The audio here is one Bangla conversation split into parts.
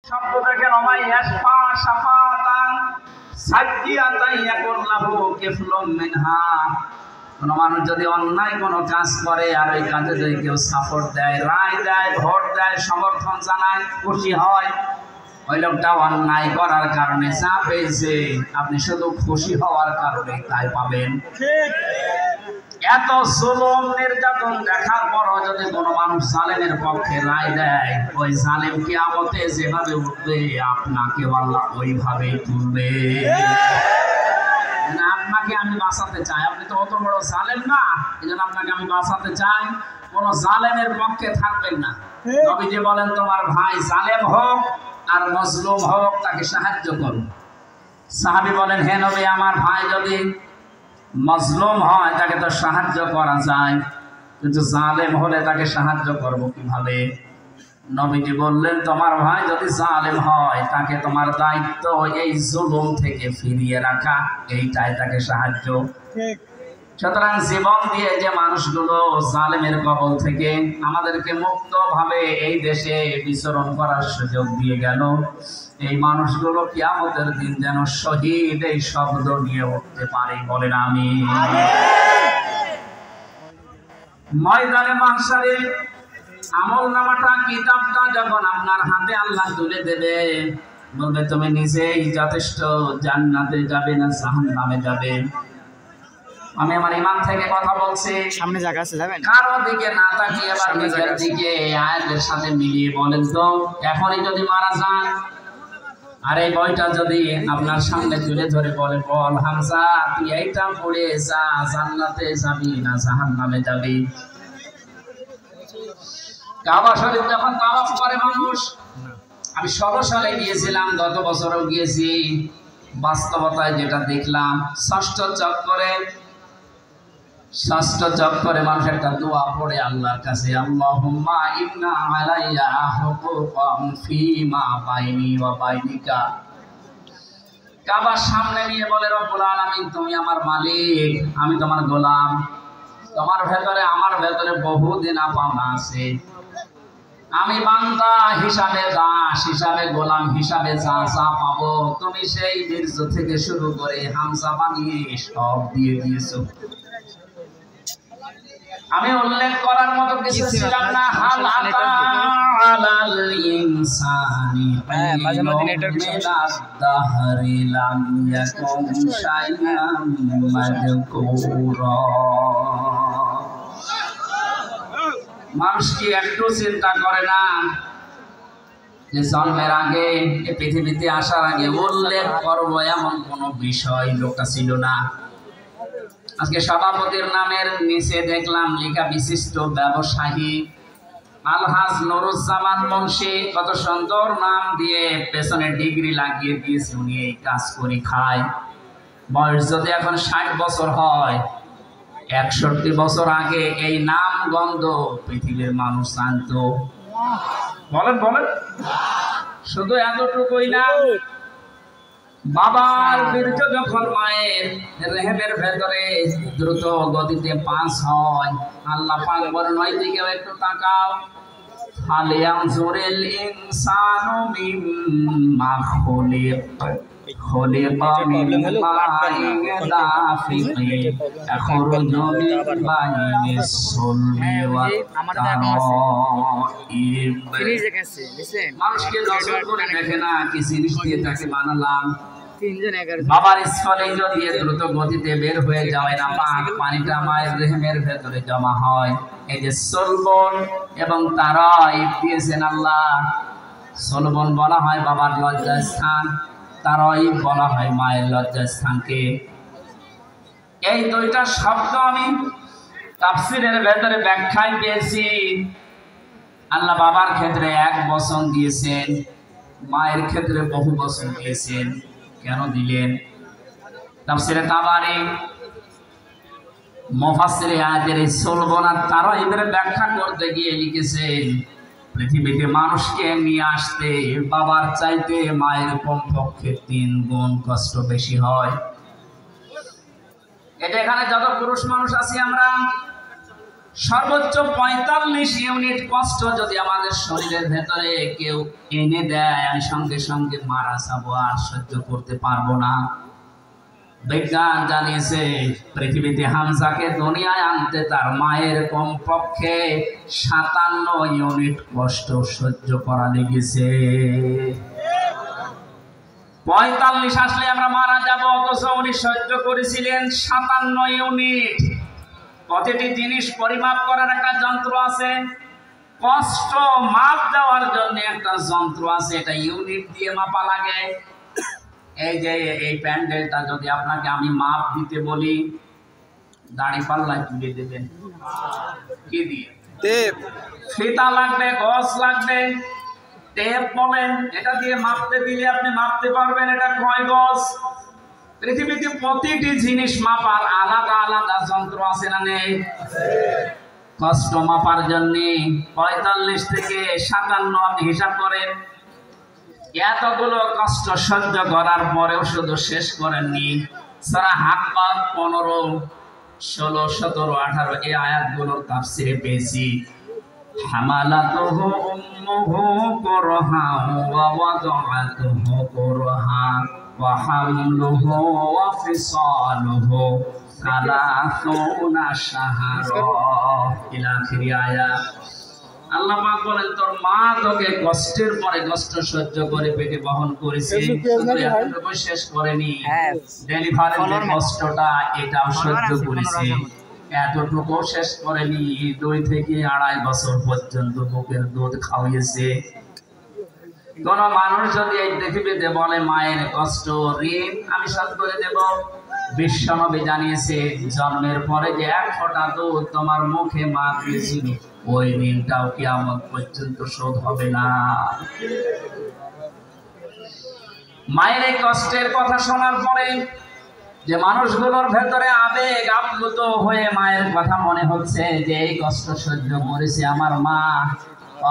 শব্দ দেখেন ওমাই ইয়াশফা শাফাতান সাজ্জিয়াতান ইয়াকুন লাহু কিফলুম মিনহা। কোন মানুষ যদি অন্যায় কোনো কাজ করে আর ওই কাজে যদি কেউ সাপোর্ট দেয়, রায় দেয়, ভোট দেয়, সমর্থন জানায়, খুশি হয়, ওই লোকটা অন্যায় করার কারণে যা পেয়েছে আপনি শুধু খুশি হওয়ার কারণে তাই পাবেন। এত জুলুম নির্যাতন দেখার পরও যদি কোনো মানুষ জালেমের পক্ষে রায় দেয়, ওই জালেম কিয়ামতে যেভাবে উঠবে আপনাকে আল্লাহ ওইভাবেই তুলবে। আপনাকে আমি বাঁচাতে চাই, আপনি তো অত বড় জালেম না, এই জন্য আপনাকে আমি বাঁচাতে চাই। কোন জালেমের পক্ষে থাকবেন না। নবীজি বলেন তোমার ভাই জালেম হোক আর মজলুম হোক তাকে সাহায্য করো। সাহাবী বলেন হে নবী আমার ভাই যদি মজলুম হয় তাকে তো সাহায্য করা যায়, কিন্তু জালেম হলে তাকে সাহায্য করব কিভাবে? নবীজি বললেন তোমার ভাই যদি জালেম হয় তাকে তোমার দায়িত্ব এই জুলুম থেকে ফিরিয়ে রাখা, এইটাই তাকে সাহায্য। সুতরাং জীবন দিয়ে যে মানুষগুলো জালেমের কবল থেকে আমাদেরকে মুক্তভাবে এই দেশে বিচরণ করার সুযোগ দিয়ে গেল, এই মানুষগুলো কিয়ামতের দিন যেন শহীদ এই শব্দ নিয়ে উঠতে পারে, বলেন আমিন। ময়দানে মাহশারে আমলনামাটা কিতাবটা যখন আপনার হাতে আল্লাহ তুলে দেবে, বলবে তুমি নিজেই যথেষ্ট, জান্নাতে যাবে না জাহান্নামে যাবে। আমি আমার ইমান থেকে কথা বলছি, সামনে জায়গা আছে যাবেন, কারো দিকে না তাকিয়ে এবার নিজের দিকে আয়াতের সাথে মিলিয়ে বলেন তো, এখনই যদি মারা যান আর এই বইটা যদি আপনার সামনে তুলে ধরে বলে বল হামজা তুই এইটা পড়ে যা, জান্নাতে যাবি না জাহান্নামে যাবি। কাবা শরীফ যখন তাওয়াফ করে মানুষ, আমি 16 সালে গিয়েছিলাম, গত বছরও গিয়েছি, বাস্তবতায় যেটা দেখলাম ষষ্ঠ চক্করে মানুষ একটা দোয়া পড়ে আল্লাহর কাছে, আল্লাহুম্মা ইন্না আলাইয়া হুকুকান ফীমা বাইনি ওয়া বাইনিকা। কাবার সামনে নিয়ে বলে রব্বুল আলামিন তুমি আমার মালিক, আমি তোমার গোলাম, তোমার ভেতরে আমার ভেতরে বহুদিন পাওনা আছে, আমি বান্দা হিসাবে দাস হিসাবে গোলাম হিসাবে যা যা পাবো তুমি সেই বীর্য থেকে শুরু করে হামজা বানিয়ে সব দিয়ে দিয়েছো। আমি উল্লেখ করার মতো কিছু ছিলাম না। হাল আতাল ইনসানি দাহরি লাম ইয়াকুম শাইআম মাযকুরা। মানুষ কি একটু চিন্তা করে না যে জন্মের আগে এই পৃথিবীতে আসার আগে উল্লেখ করব এমন কোন বিষয় লোকটা ছিল না। আজকে সভাপতির নামের নিচে দেখলাম লেখা বিশিষ্ট ব্যবসায়ী আলহাজ নুরুজ্জামান মুন্সি, কত সুন্দর নাম দিয়ে পেছনে ডিগ্রি লাগিয়ে দিয়েছে, উনি এই কাজ করে খায়। বয়স যদি এখন 60 বছর হয়, 61 বছর আগে এই নাম গন্ধ পৃথিবীর মানুষ জানতো। বলেন বলেন, শুধু এতটুকুই না, বাবার বীর্য যখন মায়ের রেহেমের ভেতরে দ্রুত গতিতে পাস হয়, আল্লাহ পাক বলেন ওই দিকেও একটু তাকাও, ফালিয়ানজুরিল ইনসানু মিম্মা খুলিকা মিন মাইন দাফিকিন ইয়াখরুজু মিন বাইনিস সুলবি ওয়াত তারাইব। মানুষকে নজর করে দেখে না কি জিনিস দিয়ে তাকে বানালাম। বাবার স্থলে দিয়ে দ্রুত গতিতে বের হয়ে যায় না পাক, পানিটা মায়ের রেহেমের ভেতরে জমা হয়। এই যে সলবন এবং তারাইব দিয়েছেন আল্লাহ। সলবন বলা হয় বাবার লজ্জাস্থান, তারাইব বলা হয় মায়ের লজ্জাস্থানকে। এই দুইটা শব্দ আমি তাফসীরের ভেতরে ব্যাখ্যায় পেয়েছি। আল্লাহ বাবার ক্ষেত্রে 1 বচন দিয়েছেন, মায়ের ক্ষেত্রে বহু বচন দিয়েছেন। কেন দিলেন? তাফসীরে তাবারী মুফাসসিরে আয়াতের এই সলবন আর তারাইবের ব্যাখ্যা করতে গিয়ে লিখেছেন পৃথিবীতে মানুষকে নিয়ে আসতে বাবার চাইতে মায়ের কমপক্ষে 3 গুণ কষ্ট বেশি হয়। এটা এখানে যত পুরুষ মানুষ আছি আমরা সর্বোচ্চ 45 ইউনিট কষ্ট যদি আমাদের শরীরের ভেতরে কেউ এনে দেয়, আমি সঙ্গে সঙ্গে মারা যাবো, আর সহ্য করতে পারবো না। বিজ্ঞান জানিয়েছে পৃথিবীতে হামজাকে দুনিয়ায় আনতে তার মায়ের কমপক্ষে 57 ইউনিট কষ্ট সহ্য করা লেগেছে। 45 আসলে আমরা মারা যাব, অথচ উনি সহ্য করেছিলেন 57 ইউনিট। প্রতিটি জিনিস পরিমাপ করার একটা যন্ত্র আছে, কষ্ট মাপ দেওয়ার জন্য একটা যন্ত্র আছে, এটা ইউনিট দিয়ে মাপা লাগে। এই যে এই প্যান্ডেলটা যদি আপনাকে আমি মাপ দিতে বলি, দাড়ি পাল্লায় তুলে দেবেন কি দিয়ে? টেপ। ফিতা লাগবে, গজ লাগবে, টেপ বলেন, এটা দিয়ে মাপতে দিলে আপনি মাপতে পারবেন এটা কয় গজ। পৃথিবীতে প্রতিটি জিনিস মাপার আলাদা আলাদা যন্ত্র আছে না নেই? কষ্ট মাপার জন্য 45 থেকে 57 আপনি হিসাব করেন। এতগুলো কষ্ট সহ্য করার পরেও শুধু শেষ করেননি। সূরা হাক্কাত 15, 16, 17, 18 এই আয়াতগুলোর তাফসীরে পেয়েছি। হামালাতুহু উম্মুহু কুরহা ওয়া ওয়াদাআতুহু কুরহা ওয়া হামলুহু ওয়া ফিসালুহু 30 শাহরা ইলা আখিরি আয়াত। আল্লাহ পাক বলেন তোর মা তোকে কষ্টের পরে কষ্ট সহ্য করে পেটে বহন করেছে, এতটুকু শেষ করেনি, ডেলিভারির কষ্টটা এটাও সহ্য করেছে, এতটুকু শেষ করেনি, 2 থেকে 2.5 বছর পর্যন্ত বুকের দুধ খাওয়িয়েছে। কোন মানুষ যদি এই পৃথিবীতে বলে মায়ের কষ্ট ঋণ আমি শোধ করে দেব, বিশ্বনবী জানিয়েছে জন্মের পরে যে 1 ফোঁটা দুধ তোমার মুখে মা দিয়েছিল, ওই ঋণটাও কিয়ামত পর্যন্ত শোধ হবে না। মায়ের এই কষ্টের কথা শোনার পরে যে মানুষগুলোর ভেতরে আবেগ আপ্লুত হয়ে মায়ের কথা মনে হচ্ছে যে এই কষ্ট সহ্য করেছে আমার মা,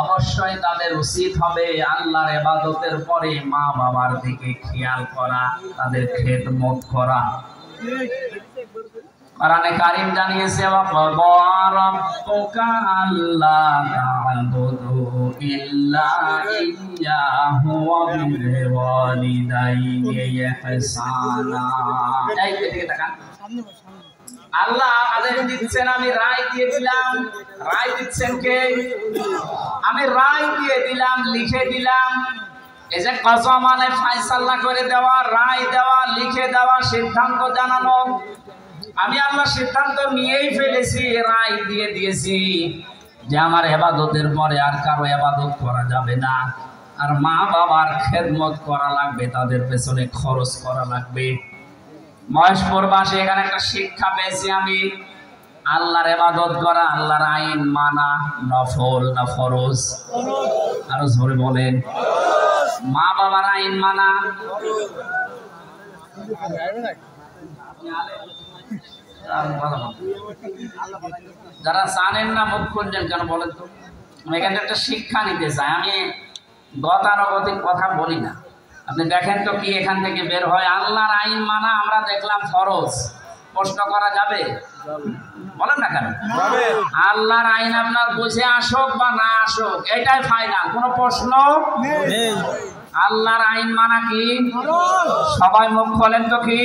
অবশ্যই তাদের উচিত হবে আল্লাহর ইবাদতের পরে মা বাবার দিকে খেয়াল করা, তাদের খেদমত করা। কোরআনে কারীম জানিয়েছে রাব্বুকা আল্লা তা'বুদু ইল্লা ইয়্যাহু ওয়া বিল ওয়ালিদাইনি ইহসানা। এই দিকে তাকান, আল্লাহ আদেশ দিচ্ছেন, আমি রায় দিয়ে দিলাম। রায় দিচ্ছেন কে? আমি রায় দিয়ে দিলাম, লিখে দিলাম। এই যে কসম মানে ফয়সালা করে দেওয়া, রায় দেওয়া, লিখে দেওয়া, সিদ্ধান্ত জানানো। আমি আল্লাহ সিদ্ধান্ত নিয়েই ফেলেছি, রায় দিয়ে দিয়েছি যে আমার ইবাদতের পরে আর কারো ইবাদত করা যাবে না, আর মা বাবার খেদমত করা লাগবে, তাদের পেছনে খরচ করা লাগবে। মহেশপুরবাসী এখানে একটা শিক্ষা পেয়েছি আমি, আল্লাহর ইবাদত করা, আল্লাহর আইন মানা নফল না ফরজ? আরো জোরে বলেন। মা বাবার আইন মানা যারা জানেন না মুখ খুলছেন কেন বলেন তো? আমি এখানে একটা শিক্ষা নিতে চাই, আমি গতানুগতিক কথা বলি না। আপনি দেখেন তো কি এখান থেকে বের হয়। আল্লাহর আইন মানা আমরা দেখলাম ফরজ, প্রশ্ন করা যাবে? বলেন না কেন? আল্লাহর আইন আপনার বুঝে আসুক বা না আসুক, এটাই ফাইনাল, কোনো প্রশ্ন নেই। আল্লাহর আইন মানা কি? সবাই মুখ খোলেন তো কি?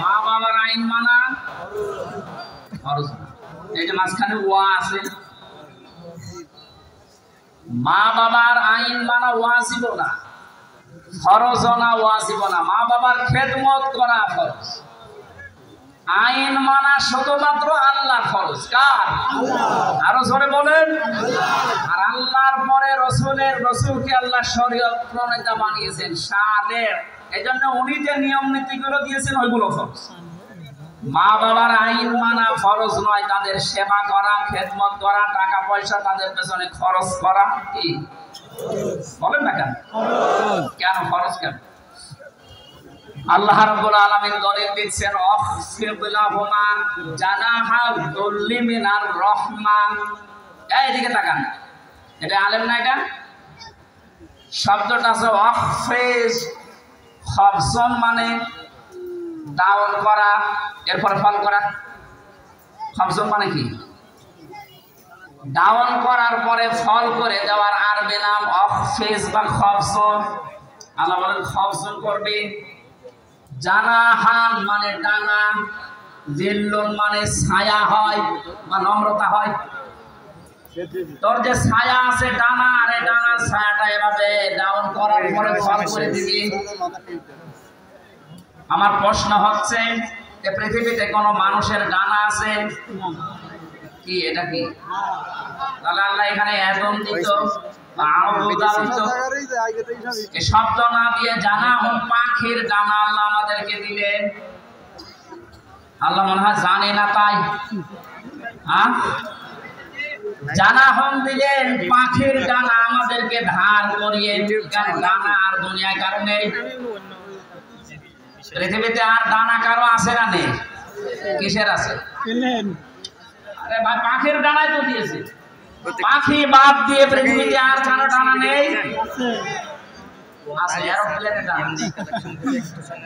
মা বাবার আইন মানা ফরজ। এই যে মাঝখানে ওয়া আছে, মা বাবার আইন মানা ওয়াজিব না, ফরজ না, ওয়াজিব না। মা বাবার খেদমত করা ফরজ, আইন মানা শুধুমাত্র আল্লাহর ফরজ। কার? আরো জোরে বলেন। আর আল্লাহর পরে রসুলকে আল্লাহ শরীয়ত প্রণেতা বানিয়েছেন, সালেহ। এজন্য উনি যে নিয়ম নীতিগুলো দিয়েছেন ওইগুলো ফরজ। মা বাবার আইন মানা ফরজ নয়, তাদের সেবা করা, খেদমত করা, টাকা পয়সা তাদের পেছনে খরচ করা কি বলেন না কেন? কেন ফরজ? কেন? আল্লাহ রাব্বুল আলামিন দলিল দিচ্ছেন আখফিদ লাহুমা জানাহা যুল্লি মিনার রাহমা। এইদিকে তাকান, এটা আলেম না, এটা শব্দটা আছে আখফিজ। খফজন মানে ডাউন করা, এরপরে ফল করা। খফজন মানে কি? ডাউন করার পরে ফল করে দেওয়ার আরবি নাম অখফিজ বা খফসন। আল্লাহ বলেন খফসন করবে। জানাহান মানে ডানা, জিল্লুন মানে ছায়া হয় বা নম্রতা হয়। তোর যে ছায়া আছে ডানা, আর এই ডানার ছায়াটা এভাবে ডাউন করার পরে ফল করে দিবি। আমার প্রশ্ন হচ্ছে, যে পৃথিবীতে কোনো মানুষের ডানা আছে কি? এটা কি? তাহলে আল্লাহ এখানে একদম দিত এই শব্দ না দিয়ে জানা হন পাখির ডানা আল্লাহ আমাদেরকে দিলেন। আল্লাহ মনে হয় জানে না তাই জানা হন দিলেন পাখির ডানা আমাদেরকে ধার করিয়ে। ডানা আর দুনিয়ায় কারো নেই, পৃথিবীতে আর ডানা কারো আছে না নেই? কিসের আছে? আরে ভাই পাখির ডানাই তো দিয়েছে। পাখি বাদ দিয়ে পৃথিবীতে আর কারো ডানা নেই? আছে, এরোপ্লেনের ডানা,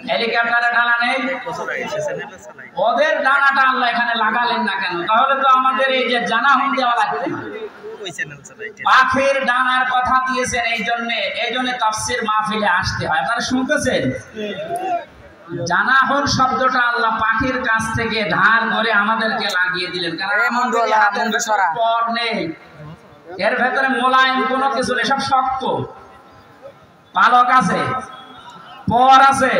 হেলিকপ্টারের ডানা নেই। ওদের ডানাটা আল্লাহ এখানে লাগালেন না কেন? তাহলে তো আমাদের এই যে জানা হন দেওয়া লাগবে। পাখির ডানার কথা দিয়েছেন এই জন্য তাফসীর মাহফিলে আসতে হয়। আপনারা শুনতেছেন? জানাহর শব্দটা আল্লাহ পাখির কাছ থেকে ধার করে আমাদেরকে লাগিয়ে দিলেন, কারণ পর নেই, এর ভেতরে মোলায়েম কোনো কিছু নেই, সব শক্ত। পালক আছে, পর আছে,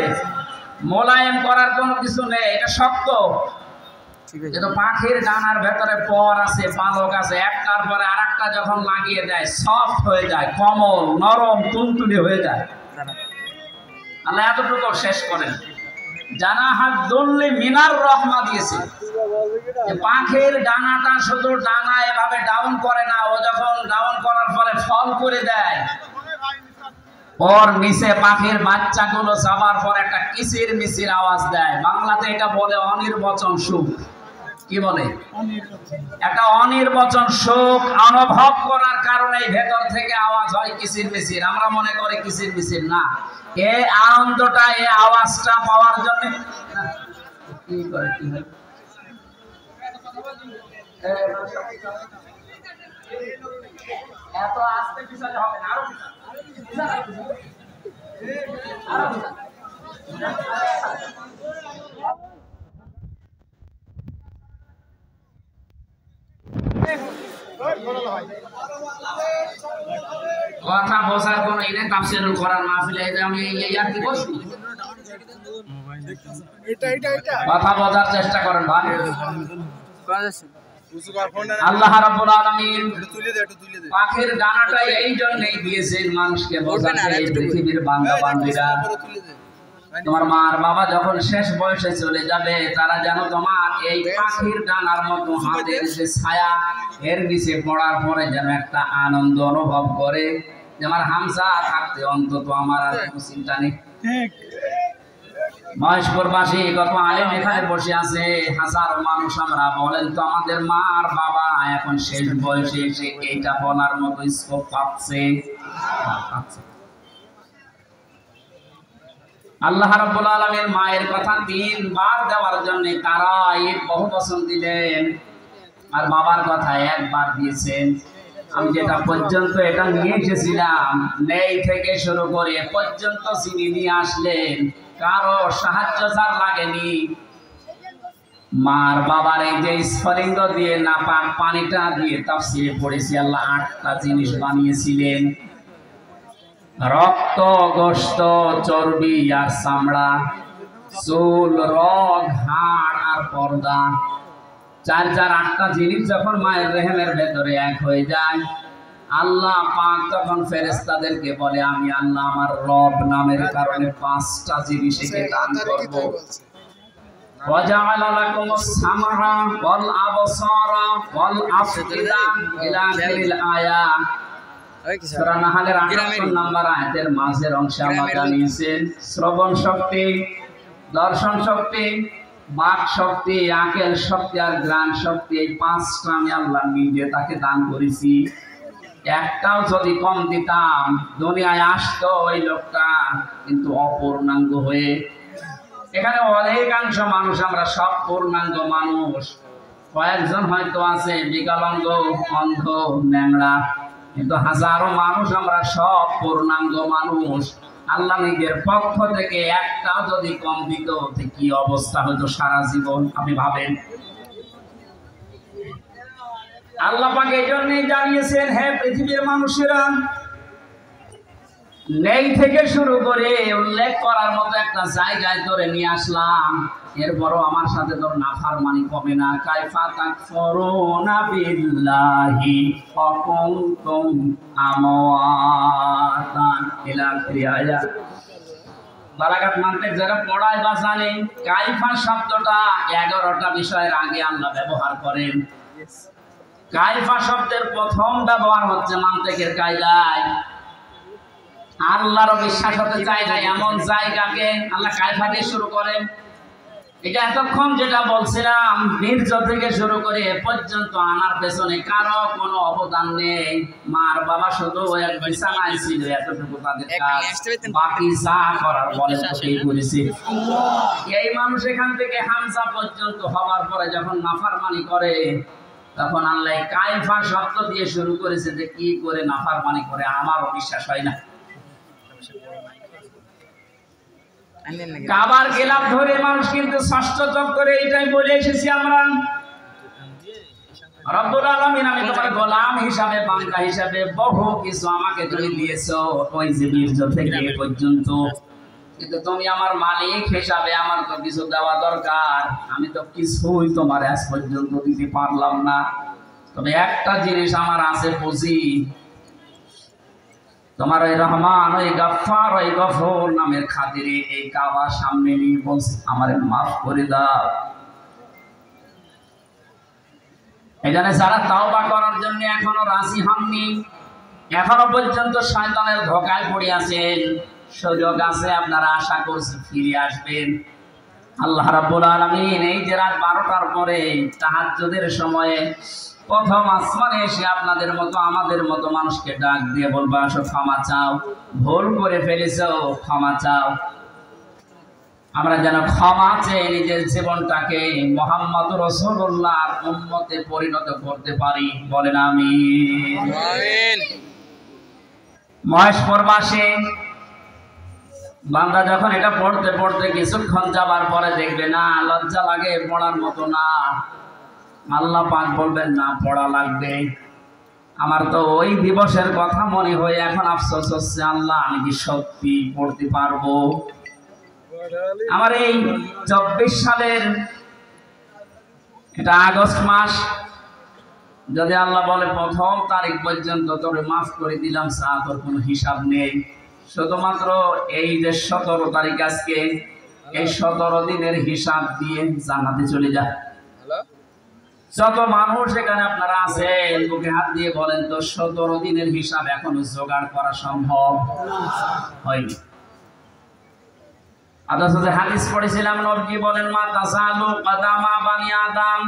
মোলায়েম করার কোনো কিছু নেই, এটা শক্ত। কিন্তু পাখির ডানার ভেতরে পর আছে, পালক আছে, একটার পরে আরেকটা যখন লাগিয়ে দেয় সফট হয়ে যায়, কোমল নরম তুলতুলে হয়ে যায়। আল্লাহ এতটুকু শেষ করেন। জানাহাত দল্লি মিনার রহমা দিয়েছে। পাখির ডানাটা শুধু ডানা এভাবে ডাউন করে না, ও যখন ডাউন করার পরে ফল করে দেয়, ওর নিচে পাখির বাচ্চাগুলো যাবার পর একটা কিচির মিচির আওয়াজ দেয়। বাংলাতে এটা বলে অনির্বচন সুখ। কি বলে? একটা অনির্বচন সুখ অনুভব করার কারণে ভেতর থেকে আওয়াজ হয় কিচির মিচির। আমরা মনে করি কিচির মিচির না, এই আনন্দটা, এই আওয়াজটা পাওয়ার জন্য কি করে কি হয়। এত আস্তে পিছনে হবে না, আরো কথা বোঝার কোন ইনে তাফসীর করার মাহফিলে আমি আর কি বলছি, কথা বোঝার চেষ্টা করেন ভাই। আল্লাহ রাব্বুল আলামিন পাখির ডানাটা এই জন্যই দিয়েছেন মানুষকে বোঝাতে। এই পৃথিবীর বান্দা বান্দীরা, তোমার মার বাবা যখন শেষ বয়সে চলে যাবে, তারা যেন তোমার এই পাখির ডানার মতো হাতের যে ছায়া, এর নিচে পড়ার পরে যেন একটা আনন্দ অনুভব করে যে আমার হামজা থাকতে অন্তত আমার আর কোনো চিন্তা নেই। মহেশপুরবাসী কত আলেম এখানে বসে আছে, হাজারো মানুষ। আমরা বলেন তো আমাদের মা আর বাবা এখন শেষ বয়সে এসে এইটা বলার মতো স্কোপ পাচ্ছে? আল্লাহ রাব্বুল আলামিন মায়ের কথা 3 বার দেওয়ার জন্য তারা বহু বচন দিলেন, আর বাবার কথা 1 বার দিয়েছেন। আমি যেটা পর্যন্ত এটা নিয়ে এসেছিলাম, নেই থেকে শুরু করে পর্যন্ত চিনি নিয়ে আসলেন, কারো সাহায্য যার লাগেনি। মার বাবার এই যে স্ফলিঙ্গ দিয়ে নাপাক পানিটা দিয়ে তাফসীরে পড়েছি, আল্লাহ 8টা জিনিস বানিয়েছিলেন: রক্ত, গোশত, চর্বি আর চামড়া, চুল, রগ, হাড় আর পর্দা। 8টা জিনিস যখন মায়ের রেহেমের ভেতরে এক হয়ে যায়, আল্লাহ পাক তখন ফেরেশতাদেরকে বলে, আমি আল্লাহ আমার রব নামের কারণে 5টা জিনিসকে দান করব। ওয়াজআলা লাকুমুস সামআ ওয়াল আবসারা ওয়াল আফইদা ইলা আখিরিল আয়াত। সূরা নাহলের 58 নম্বর আয়াতের মাঝের অংশে আল্লাহ জানিয়েছেন শ্রবণ শক্তি, দর্শন শক্তি, বাক শক্তি, আকেল শক্তি আর গ্রাণ শক্তি। এই 5টা আমি আল্লাহ নিজে তাকে দান করেছি। একটাও যদি কম দিতাম, দুনিয়ায় আসতো ওই লোকটা কিন্তু অপূর্ণাঙ্গ হয়ে। এখানে অনেকাংশ মানুষ, আমরা সব পূর্ণাঙ্গ মানুষ, কয়েকজন হয়তো আছে বিকলাঙ্গ, অন্ধ, ন্যাংরা, কিন্তু হাজারো মানুষ আমরা সব পূর্ণাঙ্গ মানুষ। আল্লাহ নিজের পক্ষ থেকে একটাও যদি কম দিত কি অবস্থা হতো সারা জীবন, আপনি ভাবেন। আল্লাহ পাক এই জন্যই জানিয়েছেন, হে পৃথিবীর মানুষেরা, নেই থেকে শুরু করে উল্লেখ করার মতো একটা জায়গায় তোরে নিয়ে আসলাম, এরপরও আমার সাথে তোর নাফরমানি কমে না। কাইফা তাকফুরুনা বিল্লাহি ওয়া কুনতুম আমওয়াতান ইলা আখিরি আয়াত। বালাগাত মানতে যারা পড়ায় বা জানে, কাইফা শব্দটা 11টা বিষয়ের আগে আল্লাহ ব্যবহার করেন। কাইফা শব্দের প্রথম ব্যবহার হচ্ছে মান্তেকের কায়দায়। আল্লাহর বিশ্বাস হতে চায় না এমন জায়গাকে আল্লাহ কায়ফা দিয়ে শুরু করেন। এটা এতক্ষণ যেটা বলছিলাম, বীর্য থেকে শুরু করে এ পর্যন্ত আনার পেছনে কারো কোনো অবদান নেই। মার বাবা শুধু এক বিছানায় ছিল, এতটুকু তাদের কাজ, বাকি যা করার বলে সেই করেছে। এই মানুষ এখান থেকে হামজা পর্যন্ত হওয়ার পরে যখন নাফরমানি করে, তখন আল্লাহ কায়ফা শব্দ দিয়ে শুরু করেছে যে কি করে নাফরমানি করে আমারও বিশ্বাস হয় না। কাবার গেলাম ধরে মানুষ কিন্তু ষষ্ঠ চক করে এটাই বলে এসেছি আমরা, রব্বুল আলামিন আমি তোমার গোলাম হিসাবে, বান্দা হিসাবে বহু কিছু আমাকে তুমি দিয়েছো, ওই যে বীর্য থেকে এ পর্যন্ত, কিন্তু তুমি আমার মালিক হিসাবে আমার তো কিছু দেওয়া দরকার। আমি তো কিছুই তোমার আজ পর্যন্ত দিতে পারলাম না। তবে একটা জিনিস আমার আছে বুঝি, তোমার ওই রহমান, ওই গফফার, ওই গফুর নামের খাতিরে এই কাবার সামনে নিয়ে বলছি আমারে মাফ করে দাও। এখানে যারা তাওবা করার জন্য এখনো রাজি হননি, এখনো পর্যন্ত শয়তানের ধোঁকায় পড়ে আছেন, সুযোগ আছে, আপনারা আশা করছি ফিরে আসবেন। আল্লাহ রাব্বুল আলামিন এই যে রাত 12টার পরে তাহাজ্জুদের সময়ে প্রথম আসমানে এসে আপনাদের মতো আমাদের মতো মানুষকে ডাক দিয়ে বলবা, আসো ক্ষমা চাও, ভুল করে ফেলেছো, ক্ষমা চাও। আমরা যেন ক্ষমা চেয়ে নিজের জীবনটাকে মুহাম্মদ রাসূলুল্লাহর উম্মতে পরিণত করতে পারি, বলেন আমিন। মহেশপুর বাসে বান্দা যখন এটা পড়তে পড়তে কিছুক্ষণ যাবার পরে দেখবে না লজ্জা লাগে, পড়ার মতো না, আল্লাহ পাক বলবেন না পড়া লাগবে। আমার তো ওই দিবসের কথা মনে হয়ে এখন আফসোস হচ্ছে, আল্লাহ আমি কি সত্যি পড়তে পারবো? আমার এই 24 সালের এটা আগস্ট মাস, যদি আল্লাহ বলে প্রথম তারিখ পর্যন্ত তোরে মাফ করে দিলাম, তোর কোনো হিসাব নেই, শুধুমাত্র এই যে 17 তারিখ আজকে, এই 17 দিনের হিসাব দিয়ে জান্নাতে চলে যা। যত মানুষ এখানে আপনারা আছেন, বুকে হাত দিয়ে বলেন তো 17 দিনের হিসাব এখনো জোগাড় করা সম্ভব হয়নি? হাদিস পড়েছিলাম, নবী বলেন, মা তাসালু কদামা বানি আদম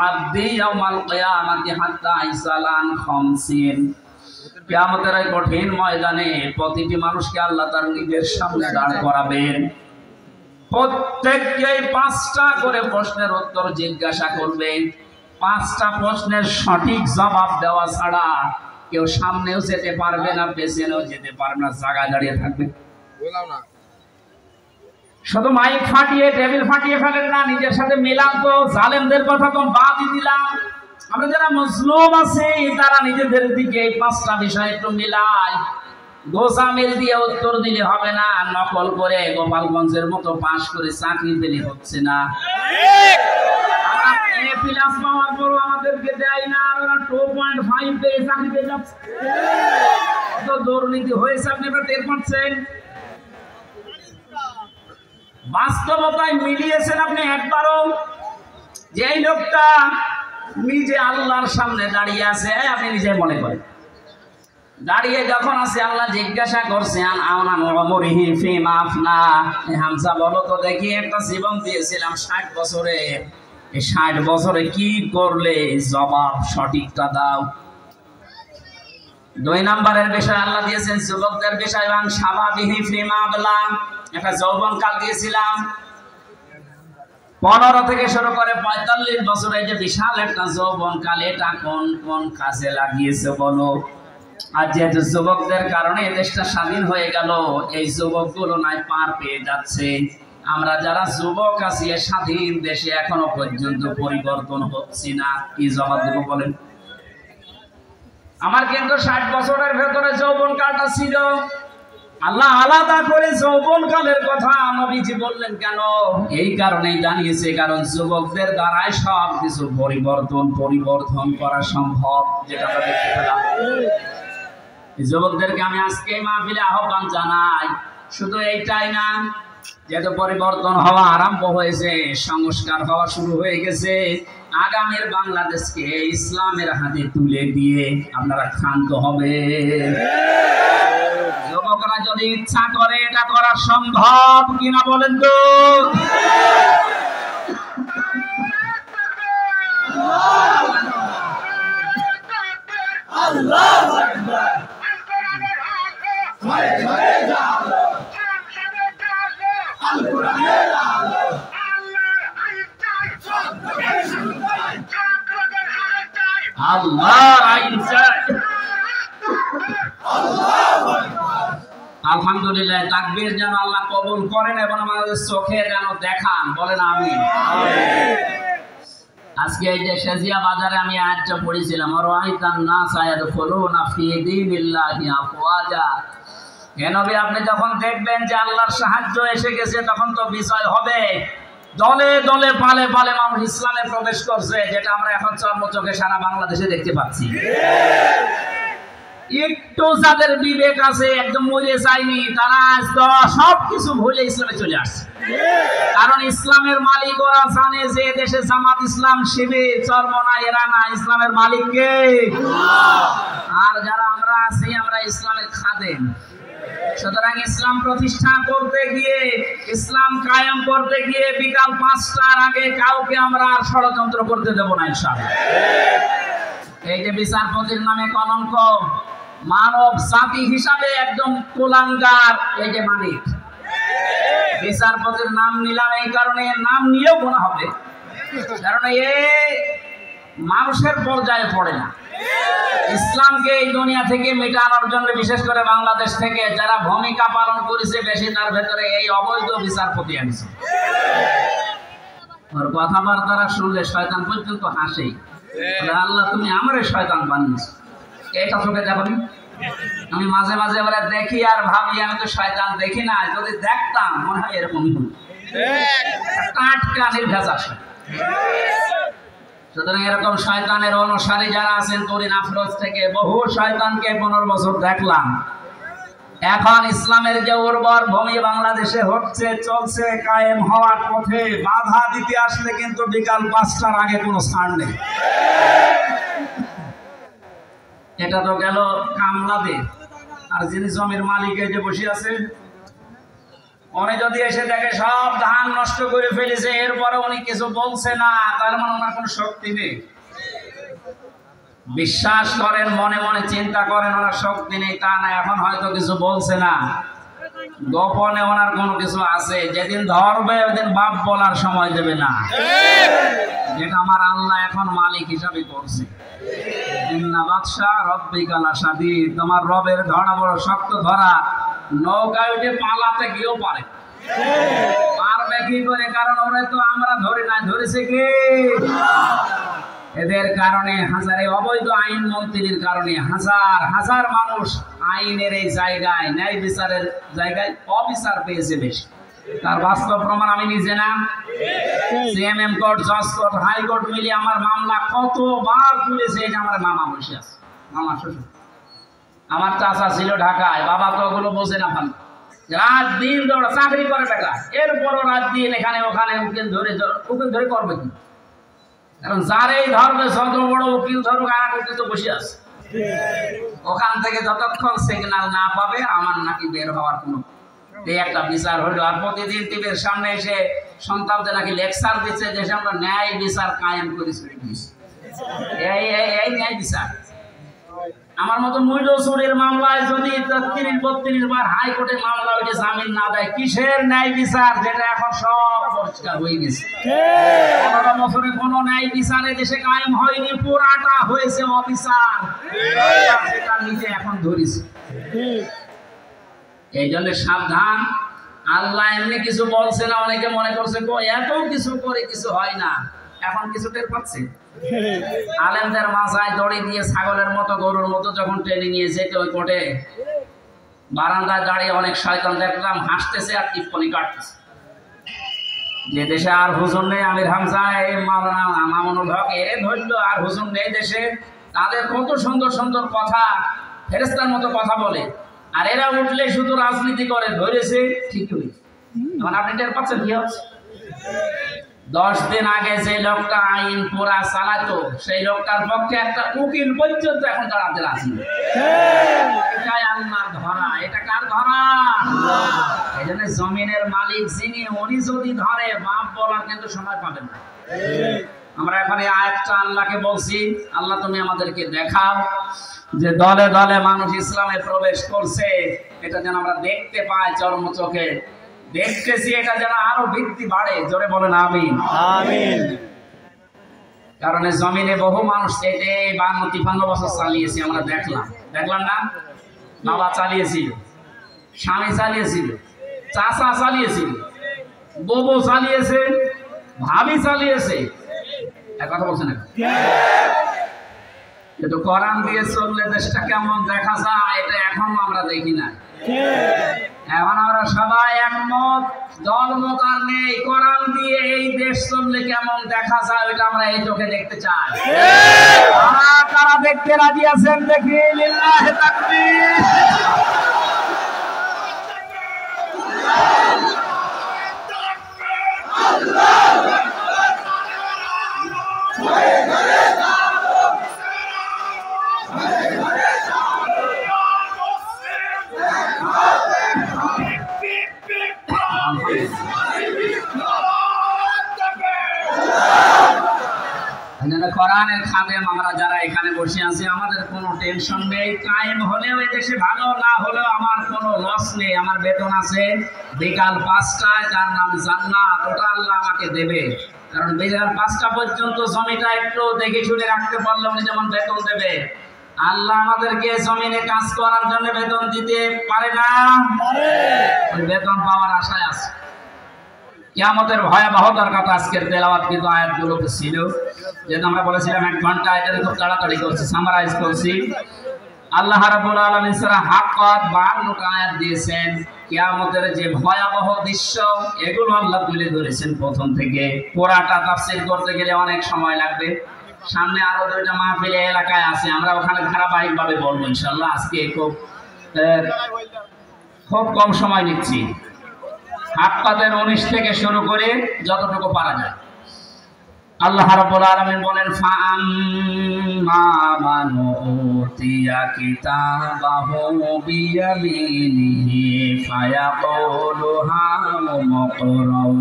আবদি ইয়াউমাল কিয়ামাতি হাত্তা ইসালান 50। কিয়ামতের এই কঠিন ময়দানে প্রতিটি মানুষকে আল্লাহ তার নিজের সামনে দাঁড় করাবেন। প্রত্যেককে 5টা করে প্রশ্নের উত্তর জিজ্ঞাসা করবে। 5টা প্রশ্নের সঠিক জবাব দেওয়া ছাড়া কেউ সামনেও যেতে পারবে না, পেছনেও যেতে পারবে না, জায়গায় দাঁড়িয়ে থাকবে। শুধু মাইক ফাটিয়ে টেবিল ফাটিয়ে ফেলেন না, নিজের সাথে মিলান তো। জালেমদের কথা তো বাদই দিলাম, আমরা যারা মজলুম আছি তারা নিজেদের দিকে 5টা বিষয় একটু মিলাই। গোসামিল দিয়ে উত্তর দিলে হবে না, নকল করে গোপালগঞ্জের মতো পাশ করে চাকরি পেলে হচ্ছে না। পাওয়ার পরও আমাদেরকে দেয় না, আর ওরা 2.5 পেয়ে চাকরি পেয়ে যাচ্ছে। কত দুর্নীতি হয়েছে আপনি টের পাচ্ছেন? বাস্তবতায় মিলিয়েছেন আপনি একবারও? যে এই লোকটা নিজে আল্লাহর সামনে দাঁড়িয়ে আছে, আপনি নিজে মনে করেন দাঁড়িয়ে যখন আছে, আল্লাহ জিজ্ঞাসা করছেন হামজা বলো তো দেখি, একটা জীবন দিয়েছিলাম 60 বছরে, এই 60 বছরে কি করলে, জবাব সঠিকটা দাও। 2 নম্বরের বিষয় আল্লাহ দিয়েছেন যুবকদের বিষয়, এবং স্বাভাবিক ফিমা বলা একটা যৌবন কাল দিয়েছিলাম। 15 থেকে শুরু করে 45 বছর, এই যে বিশাল একটা যৌবনকাল, এটা কোন কোন কাজে লাগিয়েছে বলো? আর যেহেতু যুবকদের কারণে দেশটা স্বাধীন হয়ে গেল, এই যুবকগুলো নাই পার পেয়ে যাচ্ছে। আমরা যারা যুবক আছি এই স্বাধীন দেশে এখনো পর্যন্ত পরিবর্তন হচ্ছে না, কি জবাব দেবো বলেন? আমার কিন্তু 60 বছরের ভেতরে যৌবনকালটা ছিল। আল্লাহ আলাদা করে যৌবনকালের কথা নবীজি বললেন কেন? এই কারণেই জানিয়েছে, কারণ যুবকদের দ্বারাই সব কিছু পরিবর্তন করা সম্ভব, যেটা আমরা দেখতে পেলাম। যুবকদেরকে আমি আজকে মাহফিলে আহ্বান জানাই, শুধু এইটাই না, যেহেতু পরিবর্তন হওয়া আরম্ভ হয়েছে, সংস্কার হওয়া শুরু হয়ে গেছে, আগামীর বাংলাদেশকে ইসলামের হাতে তুলে দিয়ে আপনারা ক্ষান্ত হবে। যুবকরা যদি ইচ্ছা করে এটা করা সম্ভব কিনা বলেন তো? আল্লাহু আকবার। আলহামদুলিল্লাহ, তাকবীর যেন আল্লাহ কবুল করেন এবং আমাদের চোখে যেন দেখান, বলেন আমিন। আজকে এই যে শেজিয়া বাজারে আমি আয়াতটা পড়েছিলাম, রাআইতান নাস ইয়াদখুলুনা ফি দীনিল্লাহি আফওয়াজা। হে নবী, আপনি যখন দেখবেন যে আল্লাহর সাহায্য এসে গেছে, তখন তো বিজয় হবে। দলে দলে পালে পালে মানুষ ইসলামে প্রবেশ করছে, যেটা আমরা এখন চর্মচোখে সারা বাংলাদেশে দেখতে পাচ্ছি। একটু যাদের বিবেক আছে, একদম মরে যায়নি, তারা সবকিছু ভুলে ইসলামে চলে আসছে। কারণ ইসলামের মালিক ওরা জানে যে দেশে জামাত ইসলাম, শিবির, চরমনা, এরা না, ইসলামের মালিক কে? আর যারা আমরা আছি, আমরা ইসলামের খাদেম। সুতরাং ইসলাম প্রতিষ্ঠা করতে গিয়ে, ইসলাম কায়েম করতে গিয়ে বিকাল 5টার আগে কাউকে আমরা আর ষড়যন্ত্র করতে দেব না ইনশাআল্লাহ। এই যে বিচারপতির নামে কলঙ্ক, মানব জাতি হিসাবে একদম কুলাঙ্গার, এই যে মানিক। বিচারপতির নাম নিলাম এই কারণে, নাম নিয়েও গুনাহ হবে, কারণ এ মানুষের পর্যায়ে পড়ে না। ইসলামকে এই দুনিয়া থেকে মেটানোর জন্য, বিশেষ করে বাংলাদেশ থেকে যারা ভূমিকা পালন করেছে বেশি, তার ভেতরে এই অবৈধ বিচারপতি আছে। ওর কথাবার্তা শুনলে শয়তান পর্যন্ত হাসে, আল্লাহ তুমি আমারে শয়তান বানিয়েছো, এটা চোখে দেখনি? আমি মাঝে মাঝে ওরা দেখি আর ভাবি, আমি তো শয়তান দেখি না, যদি দেখতাম মনে হয় এরকমই হতো, টাটকা নির্ভেজাল। সুতরাং এরকম শয়তানের অনুসারী যারা আছেন, তরিন আফরোজ থেকে বহু শয়তানকে 15 বছর দেখলাম। এখন ইসলামের যে উর্বর ভূমি বাংলাদেশে হচ্ছে, চলছে, কায়েম হওয়ার পথে, বাধা দিতে আসলে কিন্তু বিকাল 5টার আগে কোনো ছাড় নেই। এটা তো গেল কামলাদের। আর যিনি জমির মালিক এই যে বসে আছে, উনি যদি এসে দেখে সব ধান নষ্ট করে ফেলেছে, এরপরে উনি কিছু বলছে না, তার মানে ওনার কোনো শক্তি নেই। বিশ্বাস করেন, মনে মনে চিন্তা করেন ওনার শক্তি নেই, তা না, এখন হয়তো কিছু বলছে না, গোপনে ওনার কোনো কিছু আছে। যেদিন ধরবে ওইদিন বাপ বলার সময় দেবে না, যেটা আমার আল্লাহ এখন মালিক হিসাবে করছে। তোমার রবের ধরা বড় শক্ত ধরা, নৌকায় উঠে পালাতে গিয়েও পারে, পারবে কি করে? কারণ ওরা তো আমরা ধরি না, ধরেছে কি? এদের কারণে হাজারে অবৈধ আইন মন্ত্রীর কারণে হাজার হাজার মানুষ আইনের এই জায়গায়, ন্যায় বিচারের জায়গায় অবিচার পেয়েছে বেশি। তার বাস্তব প্রমাণ আমি নিজে না, সিএমএম কোর্ট, জজ কোর্ট, হাইকোর্ট মিলিয়ে আমার মামলা কতবার তুলেছে। এই যে আমার মামা বসে আছে, মামা শ্বশুর, আমার চাচা ছিল ঢাকায়, বাবা তো ওগুলো বোঝে না ভালো, রাত দিন দৌড়া চাকরি করে বেটা, এরপরও রাত দিন এখানে ওখানে উকিল ধরে করবে কি? কারণ যারাই ধরবে, যত বড় উকিল ধরুক, আর উকিল তো বসে আছে ওখান থেকে, যতক্ষণ সিগন্যাল না পাবে আমার নাকি বের হওয়ার কোনো এই একটা বিচার হইল। আর প্রতিদিন টিভির সামনে এসে সন্তানদের নাকি লেকচার দিচ্ছে যে আমরা ন্যায় বিচার কায়েম করেছি। এই ন্যায় বিচার আমার মতো মূল্য চুরির মামলায় যদি 30-32 বার হাইকোর্টে মামলা ওইটা জামিন না দেয়, কিসের ন্যায় বিচার? যেটা এখন সব অপরিষ্কার হয়ে গেছে। 15 বছরে কোনো ন্যায় বিচার দেশে কায়েম হয়নি, পুরাটা হয়েছে অবিচার। সেটা নিজে এখন ধরেছে। এই জন্য সাবধান। আল্লাহ এমনি কিছু বলছে না, অনেকে মনে করছে এত কিছু করে কিছু হয় না। এখন কিছু টের পাচ্ছে। আলেমদের মাথায় দড়ি দিয়ে ছাগলের মতো গরুর মতো যখন টেনে নিয়ে যেতে ওই কোর্টে, বারান্দায় দাঁড়িয়ে অনেক শয়তান দেখলাম হাসতেছে আর টিপ্পনি কাটতেছে। যে দেশে আর হুজুর নেই, আমির হামজা, এই মাওলানা মামুনুল হক এ ধরল, আর হুজুর নেই দেশে, তাদের কত সুন্দর সুন্দর কথা, ফেরেশতার মতো কথা বলে, আর এরা উঠলে শুধু রাজনীতি করে, ধরেছে ঠিকই। এখন আপনি টের পাচ্ছেন কি হচ্ছে? 10 দিন আগে যে লোকটা আইন পুরা চালাতো, সেই লোকটার পক্ষে একটা উকিল পর্যন্ত এখন দাঁড়াতে রাজি। এটাই আল্লাহর ধরা। এটা কার ধরা? এই জন্য জমিনের মালিক যিনি, উনি যদি ধরে, বাপ বলার কিন্তু সময় পাবেন না। আমরা এখন এই আয়াতটা আল্লাহকে বলছি, আল্লাহ তুমি আমাদেরকে দেখাও যে দলে দলে মানুষ ইসলামে প্রবেশ করছে, এটা যেন আমরা দেখতে পাই, চর্ম চোখে দেখতেছি, এটা যেন আরো বৃদ্ধি বাড়ে। জোরে বলেন আমিন। আমিন। কারণ জমিনে বহু মানুষ থেকে 52-53 বছর চালিয়েছে, আমরা দেখলাম না? বাবা চালিয়েছিল, স্বামী চালিয়েছিল, চাচা চালিয়েছিল, বউ চালিয়েছে, ভাবি চালিয়েছে। এক কথা বলছেন না? কিন্তু কোরআন দিয়ে চললে দেশটা কেমন দেখা যায়, এটা এখন আমরা দেখি না। এখন আমরা সবাই একমত, দলমত আর নেই। কোরআন দিয়ে এই দেশ চললে কেমন দেখা যায়, ওইটা আমরা এই চোখে দেখতে চাই। কারা দেখতে রাজি আছেন দেখি? লিল্লাহি তাকবীর। কোরআনের খাদেম আমরা যারা এখানে বসে আছি, আমাদের কোনো টেনশন নেই। কায়েম হলেও এই দেশে ভালো, না হলেও আমার কোনো লস নেই। আমার বেতন আছে বিকাল 5টায়, তার নাম জান্নাত, ওটা আল্লাহ আমাকে দেবে। কারণ বিকাল 5টা পর্যন্ত জমিটা একটু দেখে শুনে রাখতে পারলে উনি যেমন বেতন দেবে। আল্লাহ আমাদেরকে জমিনে কাজ করার জন্য বেতন দিতে পারে না, ওই বেতন পাওয়ার আশায় আছে। কিয়ামতের ভয়াবহতার কথা আজকের তেলাওয়াত কিন্তু আয়াতগুলোতে ছিল। যেটা আমরা বলেছিলাম 1 ঘন্টা, এটা খুব তাড়াতাড়ি করছি, সামারাইজ করছি। আল্লাহ রাব্বুল আলামিন সূরা হাক্কাত 52টা আয়াত দিয়েছেন। কিয়ামতের যে ভয়াবহ দৃশ্য, এগুলো আল্লাহ তুলে ধরেছেন প্রথম থেকে। পুরাটা তাফসীর করতে গেলে অনেক সময় লাগবে। সামনে আরো 2টা মাহফিল এলাকায় আছে, আমরা ওখানে ধারাবাহিকভাবে বলবো ইনশাআল্লাহ। আজকে খুব কম সময় নিচ্ছি। হাক্কাতের 19 থেকে শুরু করে যতটুকু পারা যায়। আল্লাহ রাব্বুল আলামিন বলেন, ফাআম্মা মান উতিয়া কিতাবাহু বিয়ামিনিহি ফায়াকুলু হাউমুকরাউ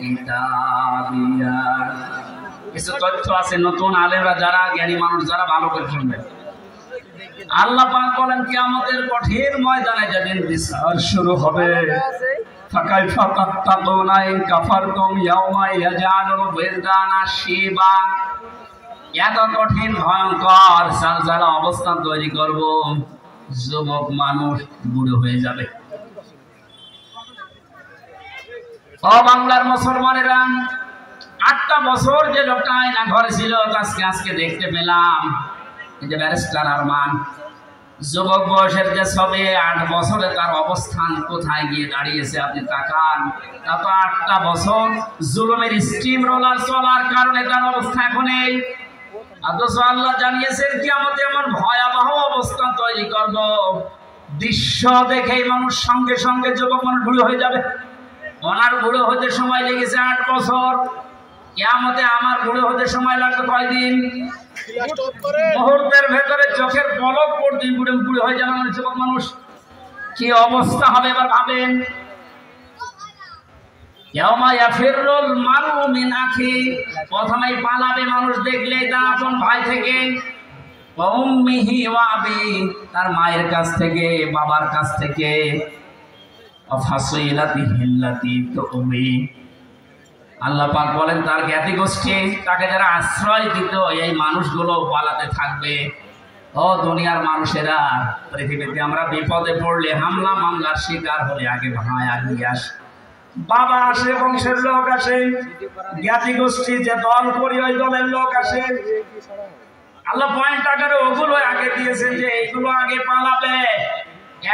কিতাবিয়া। কিছু তথ্য আছে নতুন, আলেমরা যারা, জ্ঞানী মানুষ যারা, ভালো করে শুনবেন। আল্লাহ পাক বলেন কিয়ামতের কঠিন ময়দানে যেদিন বিচার শুরু হবে, ফাকাইফা তাত্তাকুনা ইন কাফারতুম ইয়াওমা ইয়াজআলুল বিলদানা শিবা। এত কঠিন ভয়ঙ্কর সালসালা অবস্থা তৈরি করব, যুবক মানুষ বুড়ো হয়ে যাবে। ও বাংলার মুসলমানেরা, 8টা বছর যে লোকটা আয়না ঘরে ছিল, আজকে দেখতে পেলাম। এই যে ব্যারিস্টার আরমান, যুবক বয়সের যে ছবি, 8 বছরে তার অবস্থান কোথায় গিয়ে দাঁড়িয়েছে আপনি তাকান। তাত 8টা বছর জুলুমের স্টিম রোলার চলার কারণে তার অবস্থা এখন এই। অথচ আল্লাহ জানিয়েছেন কিয়ামতে এমন ভয়াবহ অবস্থা তৈরি করব, দৃশ্য দেখেই মানুষ সঙ্গে সঙ্গে, যুবক মানুষ বুড়ো হয়ে যাবে। ওনার বুড়ো হতে সময় লেগেছে 8 বছর, কিয়ামতে আমার বুড়ো হতে সময় লাগবে কয়দিন? মুহূর্তের ভেতরে চোখের পলক পড়তে বুড়ো হয়ে যাবে যুবক মানুষ। কি অবস্থা হবে এবার ভাবেন। ইয়াউমা ইয়াফিরুল মারউ মিন আখি, প্রথমেই পালাবে মানুষ দেখলে তার আপন ভাই থেকে। ওয়া উম্মিহি ওয়া আবি, তার মায়ের কাছ থেকে, বাবার কাছ থেকে। ওয়া ফাসিলাতিহি আল্লাতী তুমি, আল্লাহ পাক বলেন তার জ্ঞাতি গোষ্ঠী তাকে যারা আশ্রয় দিত এই মানুষগুলো পালাতে থাকবে। ও দুনিয়ার মানুষেরা, পৃথিবীতে আমরা বিপদে পড়লে, হামলা মামলার শিকার হলে আগে ভাই আগিয়ে আসে, বাবা আসে, বংশের লোক আসে, জ্ঞাতি গোষ্ঠী যে দল করি ওই দলের লোক আসে। আল্লাহ পয়েন্ট আকারে ওগুলো আগে দিয়েছেন যে এইগুলো আগে পালাবে।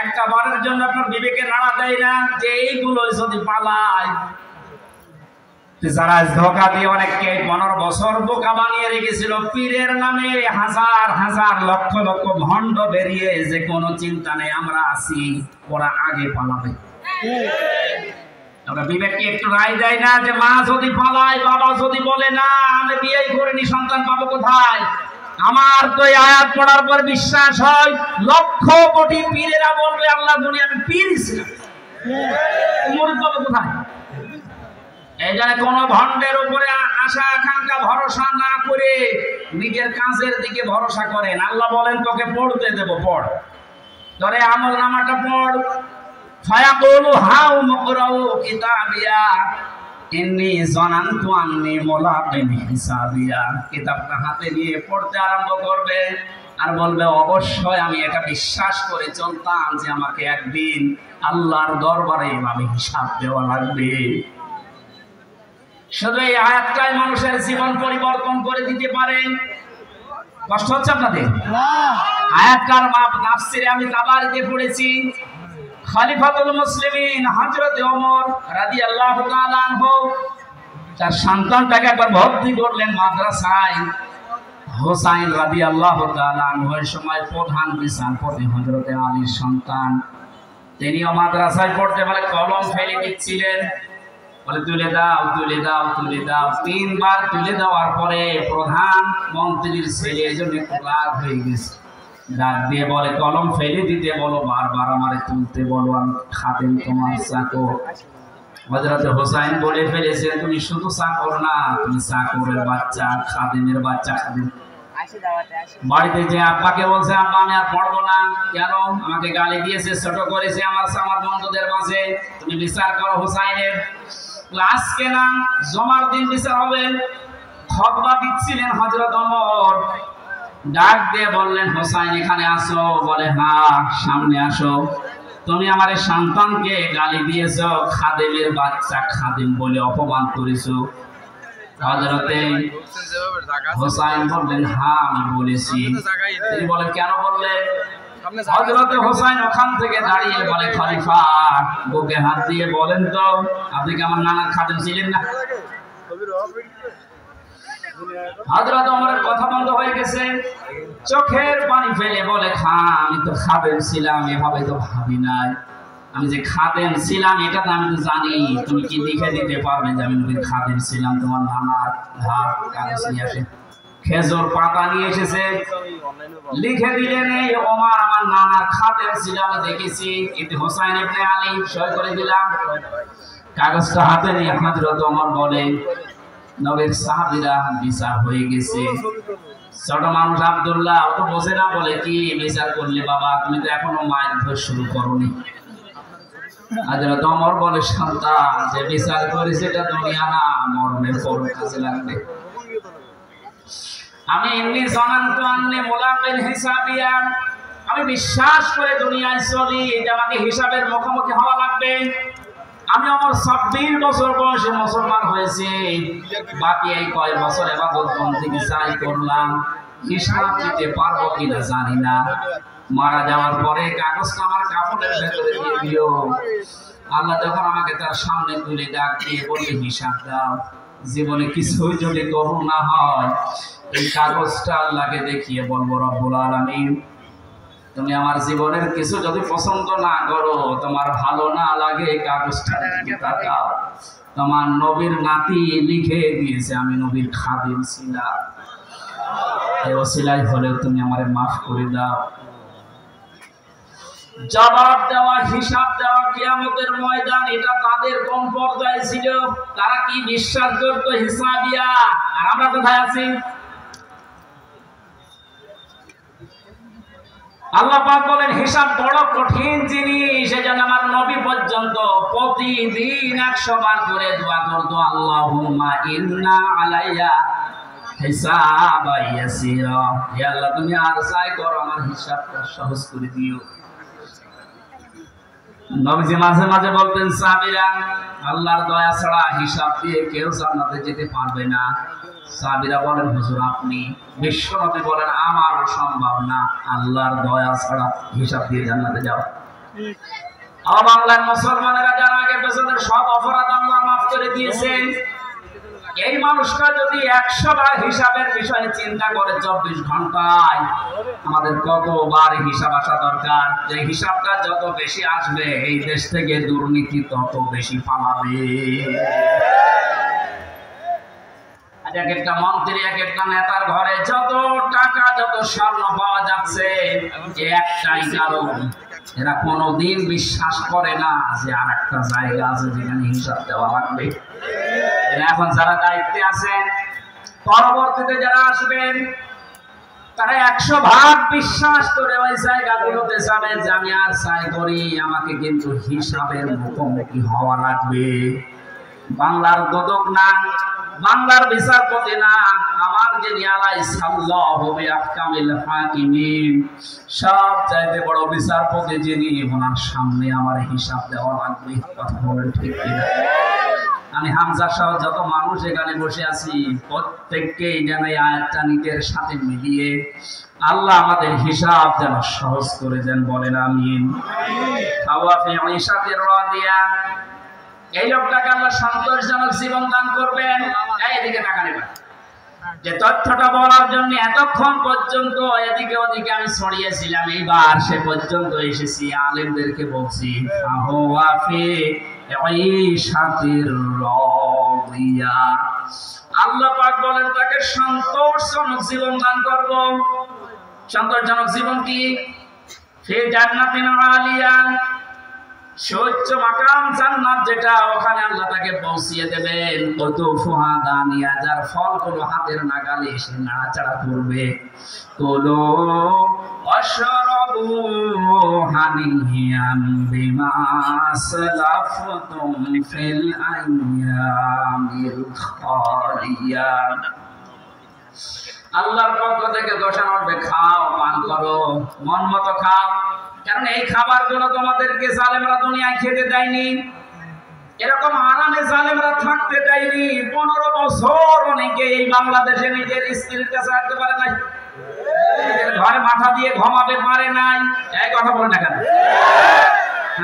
একটা বারের জন্য আপনার বিবেকে নাড়া দেয় না যে এইগুলো যদি পালায়? যারা ধোকা দিয়ে অনেককে 15 বছর বোকা বানিয়ে রেখেছিল পীরের নামে, হাজার হাজার লক্ষ লক্ষ ভণ্ড বেরিয়ে, যে কোনো চিন্তা নেই আমরা আছি, ওরা আগে পালাবে। আমরা বিবেককে একটু রায় দেয় না যে মা যদি পালায়, বাবা যদি বলে না আমি বিয়ে করিনি, সন্তান পাবো কোথায়? আমার তো এই আয়াত পড়ার পর বিশ্বাস হয় লক্ষ কোটি পীরেরা বলবে আল্লাহ দুনিয়া আমি পীর ছিলাম, মুরিদ পাবো কোথায়? এই জন্য কোন ভণ্ডের উপরে আশা আকাঙ্ক্ষা ভরসা না করে নিজের কাজের দিকে ভরসা করেন। আল্লাহ বলেন তোকে পড়তে দেব, পড়, ধরে আমল নামাটা পড়। ফায়াকুলু হাউ মুকরাউ কিতাবিয়া ইন্নী যানানতু আন্নী মুলাকিন হিসাবিয়া। কিতাবটা হাতে নিয়ে পড়তে আরম্ভ করবে আর বলবে অবশ্যই আমি এটা বিশ্বাস করে চলতাম যে আমাকে একদিন আল্লাহর দরবারে এভাবে হিসাব দেওয়া লাগবে। শুধু এই আয়াতটাই মানুষের জীবন পরিবর্তন করে দিতে পারে। কষ্ট হচ্ছে আপনাদের? আয়াতটার তাফসিরে আমি তাবারিতে পড়েছি, খলিফাতুল মুসলিমিন হযরত ওমর রাদিয়াল্লাহু তাআলা আনহু তার সন্তানটাকে একবার ভর্তি করলেন মাদ্রাসায়। হোসাইন রাদিয়াল্লাহু তাআলা আনহুর সময় প্রধান বিচারপতি হযরত আলীর সন্তান, তিনিও মাদ্রাসায় পড়তে বলে কলম ফেলে দিচ্ছিলেন, বলে তুলে দাও তুলে দাও তুলে দাও। 3 বার তুলে দেওয়ার পরে প্রধান মন্ত্রীর ছেলে এজন্য একটু রাগ হয়ে গেছে, ডাক দিয়ে বলে কলম ফেলে দিতে বলো, বারবার আমারে তুলতে বলো, আমি খাদেম তোমার চাকর। হযরত হোসাইন বলে ফেলেছে তুমি শুধু চাকর না, তুমি চাকরের বাচ্চা, খাদেমের বাচ্চা। খাদেম বাড়িতে যে আব্বাকে বলছে আব্বা আমি আর পড়বো না, কেন? আমাকে গালি দিয়েছে, ছোট করেছে আমার বন্ধুদের মাঝে, তুমি বিচার করো হোসাইনের। আজকে না জমার দিন বিচার হবে। খুতবা দিচ্ছিলেন হযরত ওমর, ডাক দিয়ে বললেন হোসাইন এখানে আসো, বলে হ্যাঁ সামনে আসো। তুমি আমার সন্তানকে গালি দিয়েছো, খাদেমের বাচ্চা, খাদেম বলে অপমান করেছো। হযরতে হোসাইন বললেন হ্যাঁ আমি বলেছি। তিনি বলেন কেন বললেন? হযরতে হোসাইন ওখান থেকে দাঁড়িয়ে বলে খলিফা বুকে হাত দিয়ে বলেন তো আপনি কি আমার নানার খাদেম ছিলেন না? হযরত ওমরের কথা বন্ধ হয়ে গেছে, চোখের পানি ফেলে বলে হ্যাঁ আমি তো খাদেম ছিলাম, এভাবে তো ভাবি নাই। আমি যে খাদেম ছিলাম এটা তো আমি তো জানি। তুমি কি লিখে দিতে পারবে যে আমি নবীর খাদেম ছিলাম? তোমার নানার হাত কাগজ নিয়ে আসে, খেজুর পাতা নিয়ে এসেছে, লিখে দিলেন এই ওমর আমার নানার খাদেম ছিল, আমি দেখেছি, কিন্তু হোসাইন ইবনে আলী সই করে দিলাম। কাগজটা হাতে নিয়ে হযরত ওমর বলে নবীর সাহাবীরা বিচার হয়ে গেছে। ছোট মানুষ আব্দুল্লাহ ও তো বোঝে না, বলে কি বিচার করলে বাবা? তুমি তো এখনো মায়ের ধর শুরু করোনি। হযরত ওমর বলে সন্তান যে বিচার করেছে এটা দুনিয়া না, মরণের পর কাজে লাগবে। আমি ইন্নী যানানতু আন্নী মুলাকিন হিসাবিয়া, আমি বিশ্বাস করে দুনিয়ায় চলি এটা আমাকে হিসাবের মুখোমুখি হওয়া লাগবে। আমি আমার 26 বছর বয়সে মুসলমান হয়েছি, বাকি এই কয় বছর ইবাদত বন্দেগী যাই করলাম হিসাব দিতে পারবো কিনা জানি না। মারা যাওয়ার পরে কাগজটা আমার কাপড়ের ভেতরে দিয়ে দিও। আল্লাহ যখন আমাকে তার সামনে তুলে ডাক দিয়ে বলবে হিসাব দাও, জীবনে কিছুই যদি কবুল না হয় এই কাগজটা আল্লাহকে দেখিয়ে বলবো রব্বুল আলামিন তুমি আমার জীবনের কিছু যদি পছন্দ না করো, তোমার ভালো না লাগে, কাগজটার দিকে তাকাও, তোমার নবীর নাতি লিখে দিয়েছে আমি নবীর খাদিম ছিলাম, এই ওসিলাই হলেও তুমি আমারে মাফ করে দাও। জবাব দেওয়া, হিসাব দেওয়া কিয়ামতের ময়দান, এটা তাদের কোন পর্যায়ে ছিল? তারা কি বিশ্বাসযোগ্য হিসাবিয়া? আর আমরা কোথায় আছি? আল্লাহ পাক বলেন হিসাব বড় কঠিন জিনিস, এজন্য আমার নবী পর্যন্ত প্রতিদিন 100 বার করে দোয়া করতো, আল্লাহুম্মা ইন্না আলাইয়া হিসাবা ইয়াসিরা, হে আল্লাহ তুমি আর চাই করো আমার হিসাবটা সহজ করে দিও। নবীজি মাঝে মাঝে বলতেন সাহাবীরা, আল্লাহর দয়া ছাড়া হিসাব দিয়ে কেউ জান্নাতে যেতে পারবে না। সাহাবীরা বলেন হুজুর আপনি? বিশ্বনবী বলেন আমারও সম্ভব না আল্লাহর দয়া ছাড়া হিসাব দিয়ে জান্নাতে যাওয়া। আমার বাংলার মুসলমানেরা যারা আগে পেছনের সব অপরাধ আল্লাহ মাফ করে দিয়েছেন, এই মানুষটা যদি 100 বার হিসাবের বিষয়ে চিন্তা করে 24 ঘন্টায়, আমাদের কতবার হিসাব আসা দরকার। যে হিসাবটা যত বেশি আসবে এই দেশ থেকে দুর্নীতি তত বেশি পালাবে। এক একটা মন্ত্রী এক একটা নেতার ঘরে যত টাকা যত স্বর্ণ পাওয়া যাচ্ছে, একটাই কারণ, এরা কোনোদিন বিশ্বাস করে না যে আর একটা জায়গা আছে যেখানে হিসাব দেওয়া লাগবে। এখন যারা দায়িত্বে আছেন, পরবর্তীতে যারা আসবেন, তারা 100 ভাগ বিশ্বাস করে ওই জায়গাগুলোতে যাবে যে আমি আর চাই করি, আমাকে কিন্তু হিসাবের মুখোমুখি হওয়া লাগবে। বাংলার দোদক না, বাংলার বিচারপতি না, আমার যে নিয়ালাই সাল্লাল্লাহু বিআহকামিল হাকিমিন, সব চাইতে বড় বিচারপতি যিনি, ওনার সামনে আমার হিসাব দেওয়া লাগবে। কথা বলেন ঠিক কিনা? আমি হামজা সহ যত মানুষ এখানে বসে আছি, প্রত্যেককেই যেন এই আয়াতটা নিজের সাথে মিলিয়ে আল্লাহ আমাদের হিসাব যেন সহজ করে দেন, বলেন আমিন। এই লোকটাকে আল্লাহ সন্তোষজনক জীবন দান করবেন। এইদিকে টাকা নেবেন, যে তথ্যটা বলার জন্য এতক্ষণ পর্যন্ত এদিকে ওদিকে আমি ছড়িয়েছিলাম, এইবার সে পর্যন্ত এসেছি, আলেমদেরকে বলছি আল্লাহ পাক বলেন তাকে সন্তোষজনক জীবন দান করব। সন্তোষজনক জীবন কি? ফি জান্নাতিন আলিয়া, সূর্য মাকাম জান্নাত যেটা, ওখানে আল্লাহ তাকে পৌঁছিয়ে দেবেন। কুতুফুহা দানিয়া, যার ফলগুলো হাতের নাগালে এসে নাড়াচাড়া করবে। কুলু ওয়াশরাবু হানিয়াম বিমা আসলাফতুম ফিল আইয়ামিল খালিয়া। আল্লাহর পক্ষ থেকে ঘোষণা হবে, খাও, পান করো, মন মতো খাও, কারণ এই খাবারগুলো তোমাদেরকে জালেমরা দুনিয়ায় খেতে দেয়নি। এরকম আরামে জালেমরা থাকতে দেয়নি। 15 বছর অনেকে এই বাংলাদেশে নিজের স্ত্রীর কাছে আসতে পারে নাই, ঘরে মাথা দিয়ে ঘুমাতে পারে নাই। এই কথা বলে না কেন?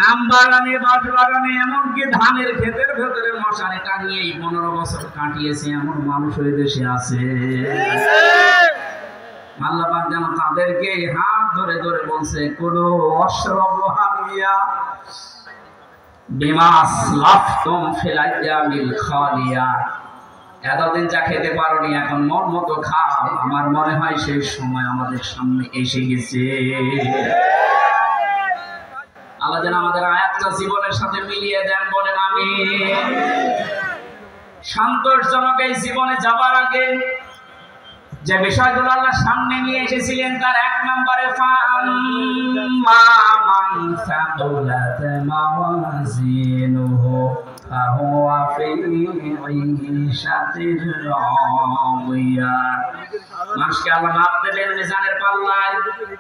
আম বাগানে, বাঁশ বাগানে, এমনকি ধানের ক্ষেতের ভেতরে মশারি টাঙিয়ে 15 বছর কাটিয়েছে এমন মানুষ ওই দেশে আছে। আল্লাহ পাক যেন তাদেরকে হাত ধরে ধরে বলছে, কুলু ওয়াশরাবু হানিয়া বিমা আসলাফতুম ফিল আইয়ামিল খালিয়া। এতদিন যা খেতে পারোনি, এখন মন মতো খাও। আমার মনে হয় সেই সময় আমাদের সামনে এসে গেছে। আল্লাহ যেন আমাদের আয়াতটা জীবনের সাথে মিলিয়ে দেন, বলেন আমিন। সন্তোষজনক এই জীবনে যাবার আগে যে বিষয়গুলো আল্লাহ সামনে নিয়ে এসেছিলেন, তার 1 নম্বরে ফাআম্মা মান সাকুলাত মাওয়াজিনুহু ফাহুয়া ফি ঈশাতির রাদিয়া। মানুষকে আল্লাহ মাপ দেবেন মিজানের পাল্লায়।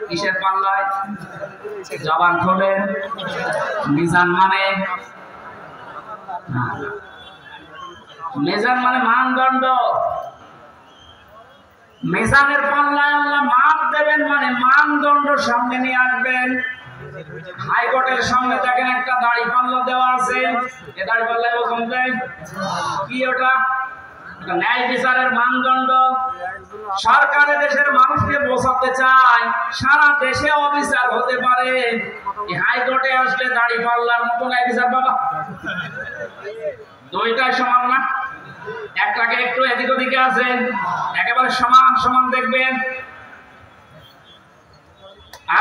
কিসের পাল্লায়? জবান খোলেন। মিজান মানে, মিজান মানে মানদণ্ড। মিজানের পাল্লায় আল্লাহ মাপ দেবেন মানে মানদণ্ড সামনে নিয়ে আসবেন। হাইকোর্টের সামনে দেখেন একটা দাড়ি পাল্লা দেওয়া আছে, এই দাড়ি পাল্লায় ওজন দেয় কি? ওটা ন্যায় বিচারের মানদণ্ড। সরকারের দেশের মানুষকে বোঝাতে চায় সারা দেশে অবিচার হতে পারে, হাইকোর্টে আসলে দাড়ি পাল্লার মতো ন্যায় বিচার বাবা। দুইটাই সমান না, একটাকে একটু এদিক ওদিকে আছে, একেবারে সমান সমান দেখবেন।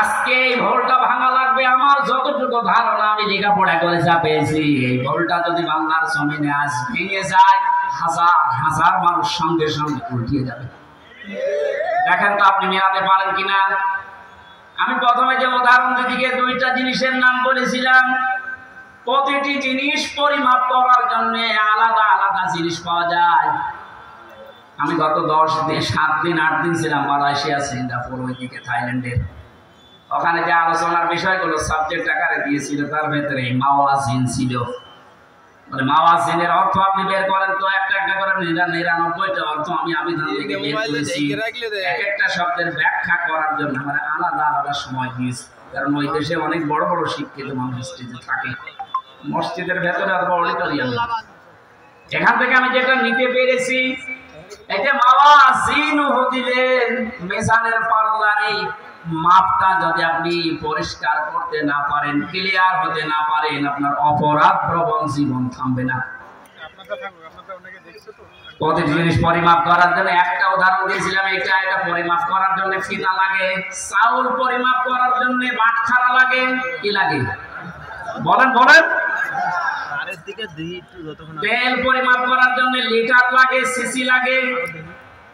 আজকে এই ভুলটা ভাঙা লাগবে। আমার যতটুকু ধারণা, আমি লেখাপড়া করে যা পেয়েছি, এই ভুলটা যদি বাংলার জমিনে আজ ভেঙে যায়, হাজার হাজার মানুষ সঙ্গে সঙ্গে উল্টিয়ে যাবে। দেখেন তো আপনি মেলাতে পারেন কিনা। আমি প্রথমে যে উদাহরণ দিকে দুইটা জিনিসের নাম বলেছিলাম, প্রতিটি জিনিস পরিমাপ করার জন্য আলাদা আলাদা জিনিস পাওয়া যায়। আমি গত 7 দিন 8 দিন ছিলাম মালয়েশিয়া, সিঙ্গাপুর, ওইদিকে থাইল্যান্ডের। ওখানে যে আলোচনার বিষয়গুলো সাবজেক্ট আকারে দিয়েছিল তার ভেতরে মাওয়াজিন ছিল। মানে মাওয়াজিনের অর্থ আপনি বের করেন তো একটা একটা করে 99টা অর্থ আমি আবিধান থেকে বের করেছি। এক একটা শব্দের ব্যাখ্যা করার জন্য মানে আলাদা আলাদা সময় দিয়েছি, কারণ ওই দেশে অনেক বড় বড় শিক্ষিত মানুষ থাকে, মসজিদের ভেতরে অথবা অডিটোরিয়াম। এখান থেকে আমি যেটা নিতে পেরেছি, এই যে মাওয়াজিন দিলেন, মিজানের পাল্লার মাপটা যদি আপনি পরিষ্কার করতে না পারেন, ক্লিয়ার হতে না পারেন, আপনার অপরাধ প্রবণ জীবন থামবে না। প্রতিটি জিনিস পরিমাপ করার জন্য একটা উদাহরণ দিয়েছিলাম, এটা পরিমাপ করার জন্য ফিতা লাগে, চাউল পরিমাপ করার জন্য বাটখারা লাগে, কি লাগে বলেন বলেন, তেল পরিমাপ করার জন্য লিটার লাগে, সিসি লাগে।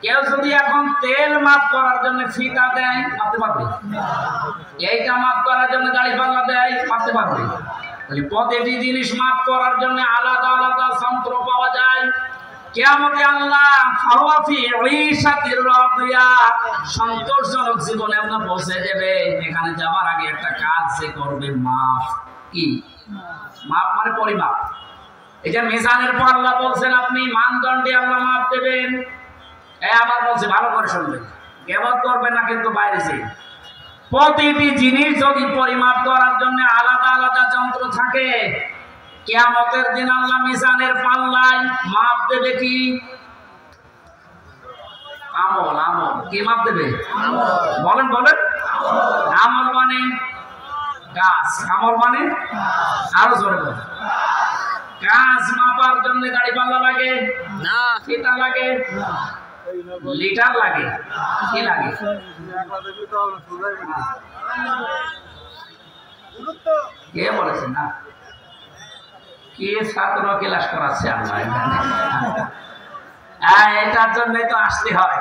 কেউ যদি এখন তেল মাপ করার জন্য ফিতা দেয়, মাপতে পারবে? এইটা মাপ করার জন্য দাড়ি পাল্লা দেয়, মাপতে পারবে? প্রতিটি জিনিস মাপ করার জন্য আলাদা আলাদা যন্ত্র পাওয়া যায়। কিয়ামতে আল্লাহ সন্তোষজনক জীবনে আপনার পৌঁছে দেবে। এখানে যাবার আগে একটা কাজ যে করবে, মাপ। কি মাপ? মানে পরিমাপ। এই যে মিজানের পাল্লা বলছেন আপনি, মানদণ্ডে আল্লাহ মাপ দেবেন। আবার বলছে ভালো করে শুনবেন, গিবত করবেন না কিন্তু বাইরে যে। প্রতিটি জিনিস যদি পরিমাপ করার জন্য আলাদা আলাদা যন্ত্র থাকে, কিয়ামতের দিন আল্লাহ মিজানের পাল্লায় মাপ দেবে কি? আমল। আমল কি মাপ দেবে? বলেন বলেন। আমল মানে কাজ, আমল মানে আরো জোরে বলেন। কাজ মাপার জন্য দাড়ি পাল্লা লাগে না, ফিতা লাগে, লিটার লাগে, কি লাগে? কে বলেছে না? কে ছাত্র ক্লাস করাচ্ছে আল্লাহ এখানে? এটার জন্য তো আসতে হয়।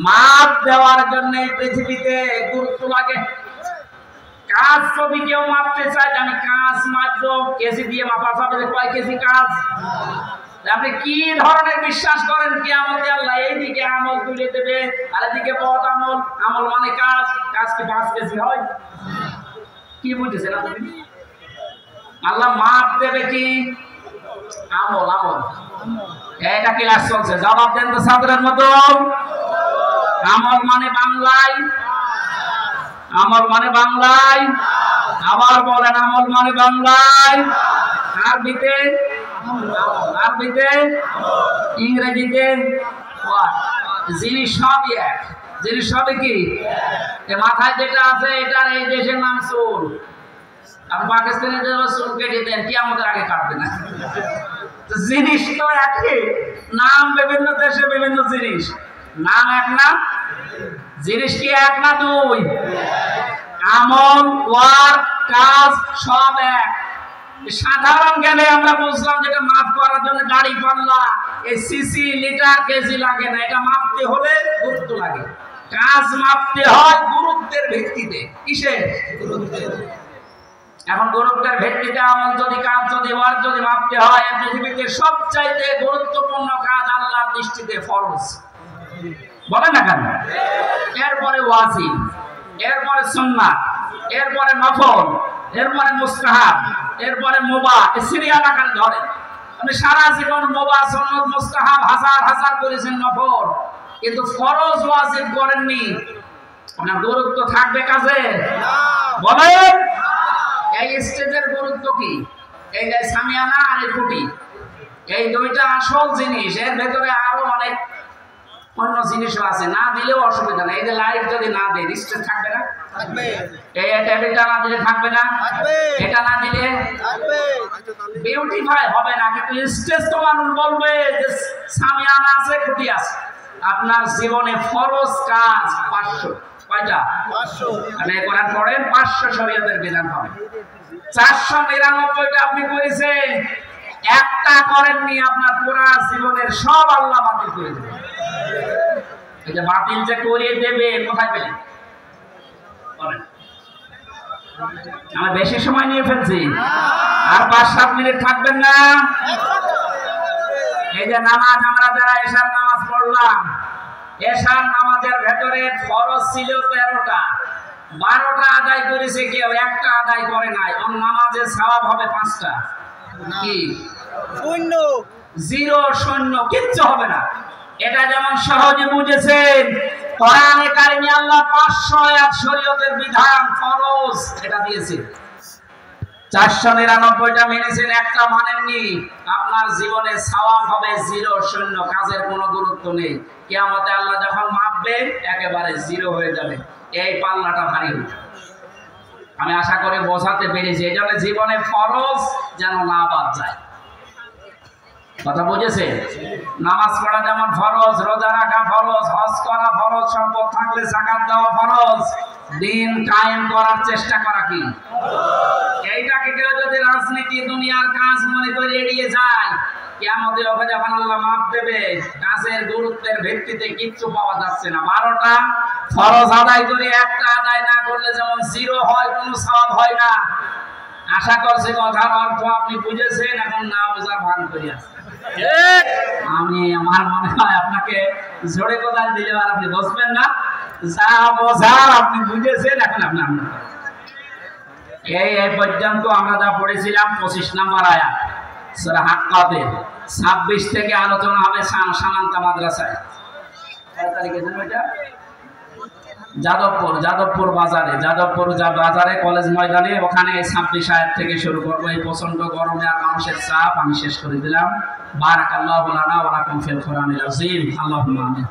মাপ দেওয়ার জন্য পৃথিবীতে গুরুত্ব লাগে। কাজ যদি কেউ মাপতে চায়, আমি কাজ মাপবো, কেজি দিয়ে মাপা যাবে যে কয় কেজি কাজ। আপনি কি ধরনের বিশ্বাস করেন? কিয়ামতে আল্লাহ এইদিকে আমল তুলে দেবে আর এদিকে বদ আমল। আমল মানে কাজ, কাজ কি 5 কেজি হয়? কি বুঝেছেন আপনি? আল্লাহ মাপ দেবে কি? আমল। আমল এটা ক্লাস চলছে, জবাব দেন তো ছাত্রের মতো। আমল মানে বাংলায়, আমল মানে বাংলায়, আবার বলেন আমল মানে বাংলায়, আরবিতে, আরবিতে, ইংরেজিতে, জিনিস সবই এক। জিনিস সবই কি? মাথায় যেটা আছে এটার এই দেশের নাম চুল। আপনি পাকিস্তানের চুল কেটে দেন, কি আমাদের আগে কাটবে না? জিনিস তো একই, নাম বিভিন্ন দেশে বিভিন্ন জিনিস, নাম এক না? জিনিস কি এক না দুই? আমল, ওয়ার্ক, কাজ সব এক। সাধারণ জ্ঞানে আমরা বুঝলাম যেটা মাপ করার জন্য দাড়ি পাল্লা, এই সিসি, লিটার, কেজি লাগে না। এটা মাপতে হলে গুরুত্ব লাগে। কাজ মাপতে হয় গুরুত্বের ভিত্তিতে। কিসের? গুরুত্বের। এখন গুরুত্বের ভিত্তিতে আমল যদি, কাজ যদি, ওয়ার্ক যদি মাপতে হয়, পৃথিবীতে সবচাইতে গুরুত্বপূর্ণ কাজ আল্লাহর দৃষ্টিতে ফরজ। বলেন না কেন? এরপরে ওয়াজিব, এরপরে সুন্নাত, এরপরে নফল, এরপরে মুস্তাহাব, এরপরে মুবাহ। সিরিয়াল আকারে ধরে। আপনি সারা জীবন মুবাহ, সুন্নাত, মুস্তাহাব হাজার হাজার করেছেন, নফল, কিন্তু ফরজ ওয়াজিব করেননি। আপনার গুরুত্ব থাকবে কাজে? বলেন। এই স্টেজের গুরুত্ব কি? এই যে সামিয়ানা আর এই খুঁটি, এই দুইটা আসল জিনিস। এর ভেতরে আরো অনেক অন্য জিনিসও আছে, না দিলেও অসুবিধা নেই। এই যে লাইট যদি না দেয়, স্টেজ থাকবে না? থাকবে। এই টেবিলটা না দিলে থাকবে না? থাকবে। এটা না দিলে থাকবে। বিউটিফাই হবে না, কিন্তু স্টেজ তো মানুষ বলবে যে সামিয়ানা আছে, খুঁটি আছে। আপনার জীবনে ফরজ কাজ 500। কয়টা? 500। মানে কোরআন পড়েন, 500 শরীয়তের বিধান পাবেন। 499টা আপনি করেছেন, একটা করেননি, আপনার পুরা জীবনের সব আল্লাহ বাতিল করে দেবে। এটা বাতিল যে করে দেবে, কোথায় পেলেন? বলেন। আমি বেশি সময় নিয়ে ফেলছি, আর 5-7 মিনিট থাকবেন না? এই যে নামাজ আমরা যারা এশার নামাজ পড়লাম, এশার নামাজের ভেতরে ফরজ ছিল 13টা, 12টা আদায় করেছে কেউ, একটা আদায় করে নাই, ওর নামাজের সওয়াব হবে 5টা। কি? শূন্য, 0 শূন্য, কিচ্ছু হবে না। এটা যেমন সহজে বুঝেছেন, কোরআনে কারিমে আল্লাহ 500 আয়াত শরীয়তের বিধান ফরজ এটা দিয়েছে, 499টা মেনেছেন, একটা মানেননি, আপনার জীবনে সওয়াব হবে 0 শূন্য, কাজের কোনো গুরুত্ব নেই। কিয়ামতে আল্লাহ যখন মাপবে একেবারে 0 হয়ে যাবে। এই পাল্লাটা ভারী হবে। আমি আশা করি বোঝাতে পেরেছি। এই জন্য জীবনে ফরজ যেন না বাদ যায়। কথা বুঝেছে? নামাজ পড়া যেমন ফরজ, রোজা রাখা ফরজ, হজ করা ফরজ, সম্পদ থাকলে যাকাত দেওয়া ফরজ, দিন কায়েম করার চেষ্টা করা কি? এইটাকে কেউ যদি রাজনীতি দুনিয়ার কাজ মনে করে এড়িয়ে যায়, কিয়ামতে যখন আল্লাহ মাপ দেবে, কাজের গুরুত্বের ভিত্তিতে কিচ্ছু পাওয়া যাচ্ছে না। 12টা ফরজ আদায় করে একটা আদায় না করলে যেমন 0 হয়, কোনো সওয়াব হয় না। আশা করছি কথার অর্থ আপনি বুঝেছেন, এখন না বোঝার ভান করে আছে। আমি আমার মনে হয় আপনাকে জোরে কোদাল দিলে আর আপনি বুঝবেন না, যা বোঝার আপনি বুঝেছেন। এখন আপনি এই পর্যন্ত আমরা যা পড়েছিলাম 25 নম্বর আয়াত সূরা হাক্কাতের, 26 থেকে আলোচনা হবে সানান্তা মাদ্রাসায়। কয় তারিখে জানো এটা? যাদবপুর বাজারে কলেজ ময়দানে, ওখানে 26 আয়াত থেকে শুরু করবো। এই প্রচন্ড গরমে আর মানুষের চাপ আমি শেষ করে দিলাম। বারাকাল্লাহু লানা ওয়া লাকুম ফিল কোরআনিল আযীম। আল্লাহুম্মা আমিন।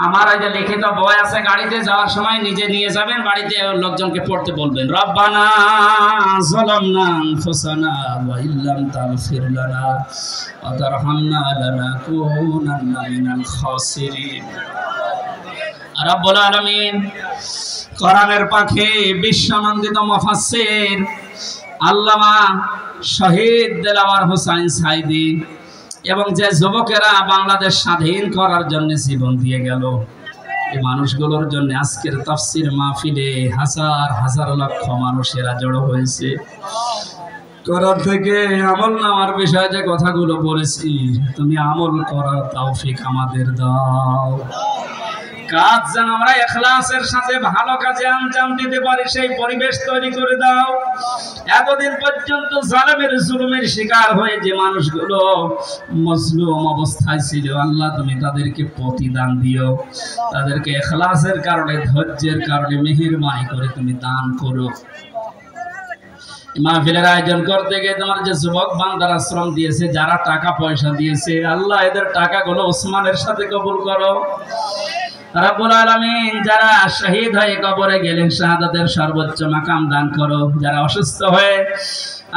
আমার এই যে লিখিত বই আছে, গাড়িতে যাওয়ার সময় নিজে নিয়ে যাবেন, বাড়িতে লোকজনকে পড়তে বলবেন। রব্বানা যালামনা আনফুসানা ওয়া ইল্লাম তাগফির লানা ওয়া তারহামনা লানাকুনান্না মিনাল খাসিরিন। রব্বুল আলামিন কোরআনের পাখি বিশ্বনন্দিত মুফাসসির আল্লামা শহীদ দেলাওয়ার হোসাইন সাইদি এবং যে যুবকেরা বাংলাদেশ স্বাধীন করার জন্য জীবন দিয়ে গেল, এই মানুষগুলোর জন্য আজকের তাফসীর মাহফিলে হাজার হাজার লক্ষ মানুষেরা জড়ো হয়েছে। কোরআন থেকে আমল নামার বিষয়ে যে কথাগুলো বলেছি, তুমি আমল করার তৌফিক আমাদের দাও। কাজ যেন আমরা ইখলাসের সাথে ভালো কাজে আঞ্জাম দিতে পারি, সেই পরিবেশ তৈরি করে দাও। এতদিন পর্যন্ত জালেমের জুলুমের শিকার হয়ে যে মানুষগুলো মজলুম অবস্থায় ছিল, আল্লাহ তুমি তাদেরকে প্রতিদান দিও, তাদেরকে ইখলাসের কারণে, ধৈর্যের কারণে মেহেরবানি করে তুমি দান করো। মাহফিলের আয়োজন করতে গিয়ে তোমার যে যুবক বান্দারা শ্রম দিয়েছে, যারা টাকা পয়সা দিয়েছে, আল্লাহ এদের টাকাগুলো ওসমানের সাথে কবুল করো। রব্বুল আলামিন যারা শহীদ হয়ে কবরে গেলেন, শাহাদাতের সর্বোচ্চ মাকাম দান করো। যারা অসুস্থ হয়ে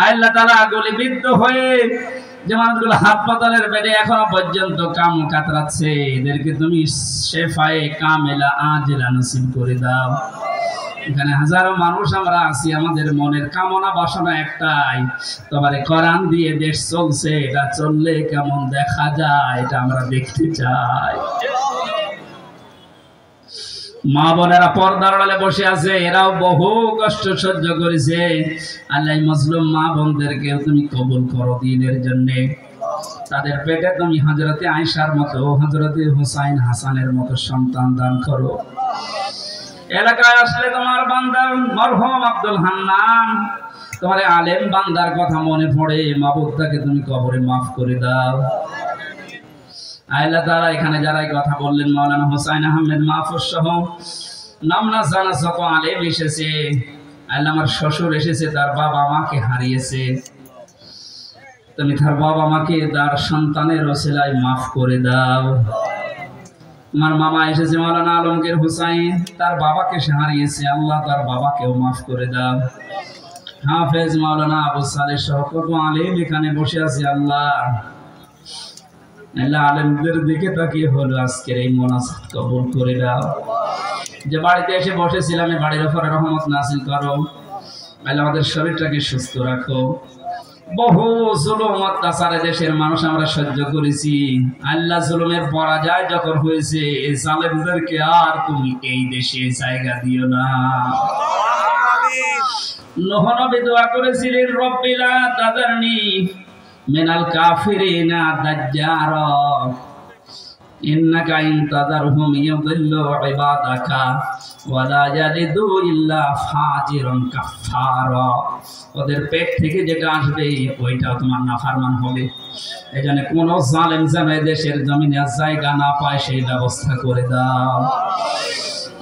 আল্লাহ তাআলা গুলিবিদ্ধ হয়ে যে মানুষগুলো হাসপাতালের বেডে এখনো পর্যন্ত কাম কাতরাচ্ছে, এদেরকে তুমি শেফায়ে কামেলা আজিলা নসিব করে দাও। এখানে হাজারো মানুষ আমরা আছি, আমাদের মনের কামনা বাসনা একটাই, তোমারে কোরআন দিয়ে দেশ চলছে, এটা চললে কেমন দেখা যায় এটা আমরা দেখতে চাই। মা বোনেরা পর্দার আড়ালে বসে আছে, এরাও বহু কষ্ট সহ্য করেছে। আল্লাহ মজলুম মা বোনদেরকে তুমি কবুল করো দিনের জন্য। তাদের পেটে তুমি হযরতে আয়েশার মতো, হযরতে হুসাইন হাসানের মতো সন্তান দান করো। এলাকায় আসলে তোমার বান্দা মরহুম আব্দুল হান্নান, তোমার আলেম বান্দার কথা মনে পড়ে, মাবুদটাকে তুমি কবরে মাফ করে দাও। আল্লাহ তাআলা এখানে যারাই কথা বললেন, মাওলানা হোসাইন আহমেদ মাহফুজ সহ নাম না জানা যত আলেম এসেছে, আল্লাহ আমার শ্বশুর এসেছে, তার বাবা মাকে হারিয়েছে, তুমি তার বাবা মাকে তার সন্তানের ওসিলায় মাফ করে দাও। আমার মামা এসেছে মাওলানা আলমগীর হুসাইন, তার বাবাকে সে হারিয়েছে, আল্লাহ তার বাবাকেও মাফ করে দাও। হাফেজ মাওলানা আবু সালেহ সহ কত আলেম এখানে বসে আছে, আল্লাহ আলেমদের দিকে তাকিয়ে হলো আজকের এই মোনাজাত কবুল করে দাও। যে বাড়িতে এসে বসেছিলাম, এই বাড়ির উপরে রহমত নাযিল করো। আল্লাহ আমাদের শরীরটাকে সুস্থ রাখো, বহু জুলুম অত্যাচারে দেশের মানুষ আমরা সহ্য করেছি। আল্লাহ জুলুমের পরাজয় যখন হয়েছে, এই জালেমদেরকে আর তুমি এই দেশে জায়গা দিও না। নূহ নবী দোয়া করেছিলেন, রব্বিলা তাদারনি মিনাল কাফিরিনা দাজ্জারা ইন্নাকা ইন তাদারহুম ইউদিল্লু ইবাদাকা ওয়া লা ইয়ালিদু ইল্লা ফাজিরুন কাফফারা। ওদের পেট থেকে যেটা আসবে ওইটাও তোমার নাফরমান হবে। এজন্য কোন জালেম যেন দেশের জমিনে জায়গা না পায় সেই ব্যবস্থা করে দাও।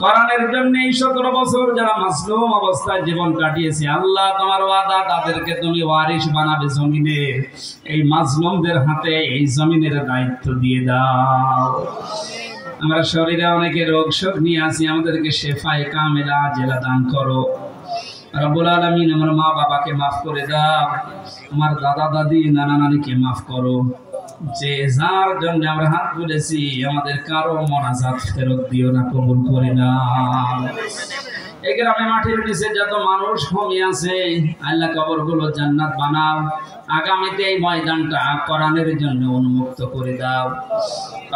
কোরআনের জন্য এই 17 বছর যারা মাসলুম অবস্থায় জীবন কাটিয়েছে, আল্লাহ তোমার ওয়াদা তাদেরকে তুমি ওয়ারিশ বানাবে জমিনে। এই মাজলুমদের হাতে এই জমিনের দায়িত্ব দিয়ে দাও। আমরা শরীরে অনেকে রোগ শোক নিয়ে আছি, আমাদেরকে শেফায়ে কামেলা আজেলা দান করো। রব্বুল আলামিন আমার মা বাবাকে মাফ করে দাও, আমার দাদা দাদি নানা নানিকে মাফ করো। যে যার জন্য আমরা হাত তুলেছি আমাদের কারো মোনাজাত ফেরত দিও না, কবুল করে নাও। এই গ্রামে মাটির নিচে যত মানুষ ঘুমিয়ে আছে আল্লাহ কবরগুলো জান্নাত বানাও। আগামীতে এই ময়দানটা কোরআনের জন্য উন্মুক্ত করে দাও।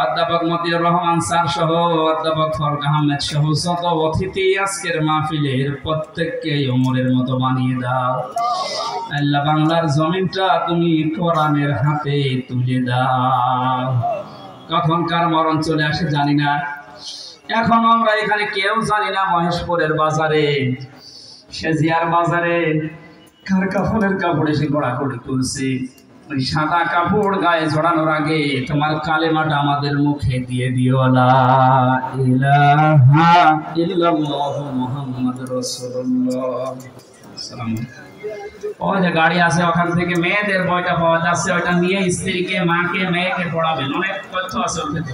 অধ্যাপক মতিউর রহমান স্যার সহ অধ্যাপক ফরক আহমেদ সহ যত অতিথি আজকের মাহফিলের প্রত্যেককে ওমরের মতো বানিয়ে দাও। আল্লাহ বাংলার জমিনটা তুমি কোরআনের হাতে তুলে দাও। কখন কার মরণ চলে আসে জানি না। এখন আমরা এখানে কেউ জানি না মহেশপুরের বাজারে, সেজিয়ার বাজারে কার কাপড়ের কাপড় এসে গড়াগড়ি করছে। ওই সাদা কাপড় গায়ে জড়ানোর আগে তোমার কালেমাটা আমাদের মুখে দিয়ে দিও, লা ইলাহা ইল্লাল্লাহু মুহাম্মাদুর রাসূলুল্লাহ। ওই যে গাড়ি আছে ওখান থেকে মেয়েদের বইটা পাওয়া যাচ্ছে, ওইটা নিয়ে স্ত্রীকে, মাকে, মেয়েকে পড়াবেন। অনেক তথ্য আছে ওখানে।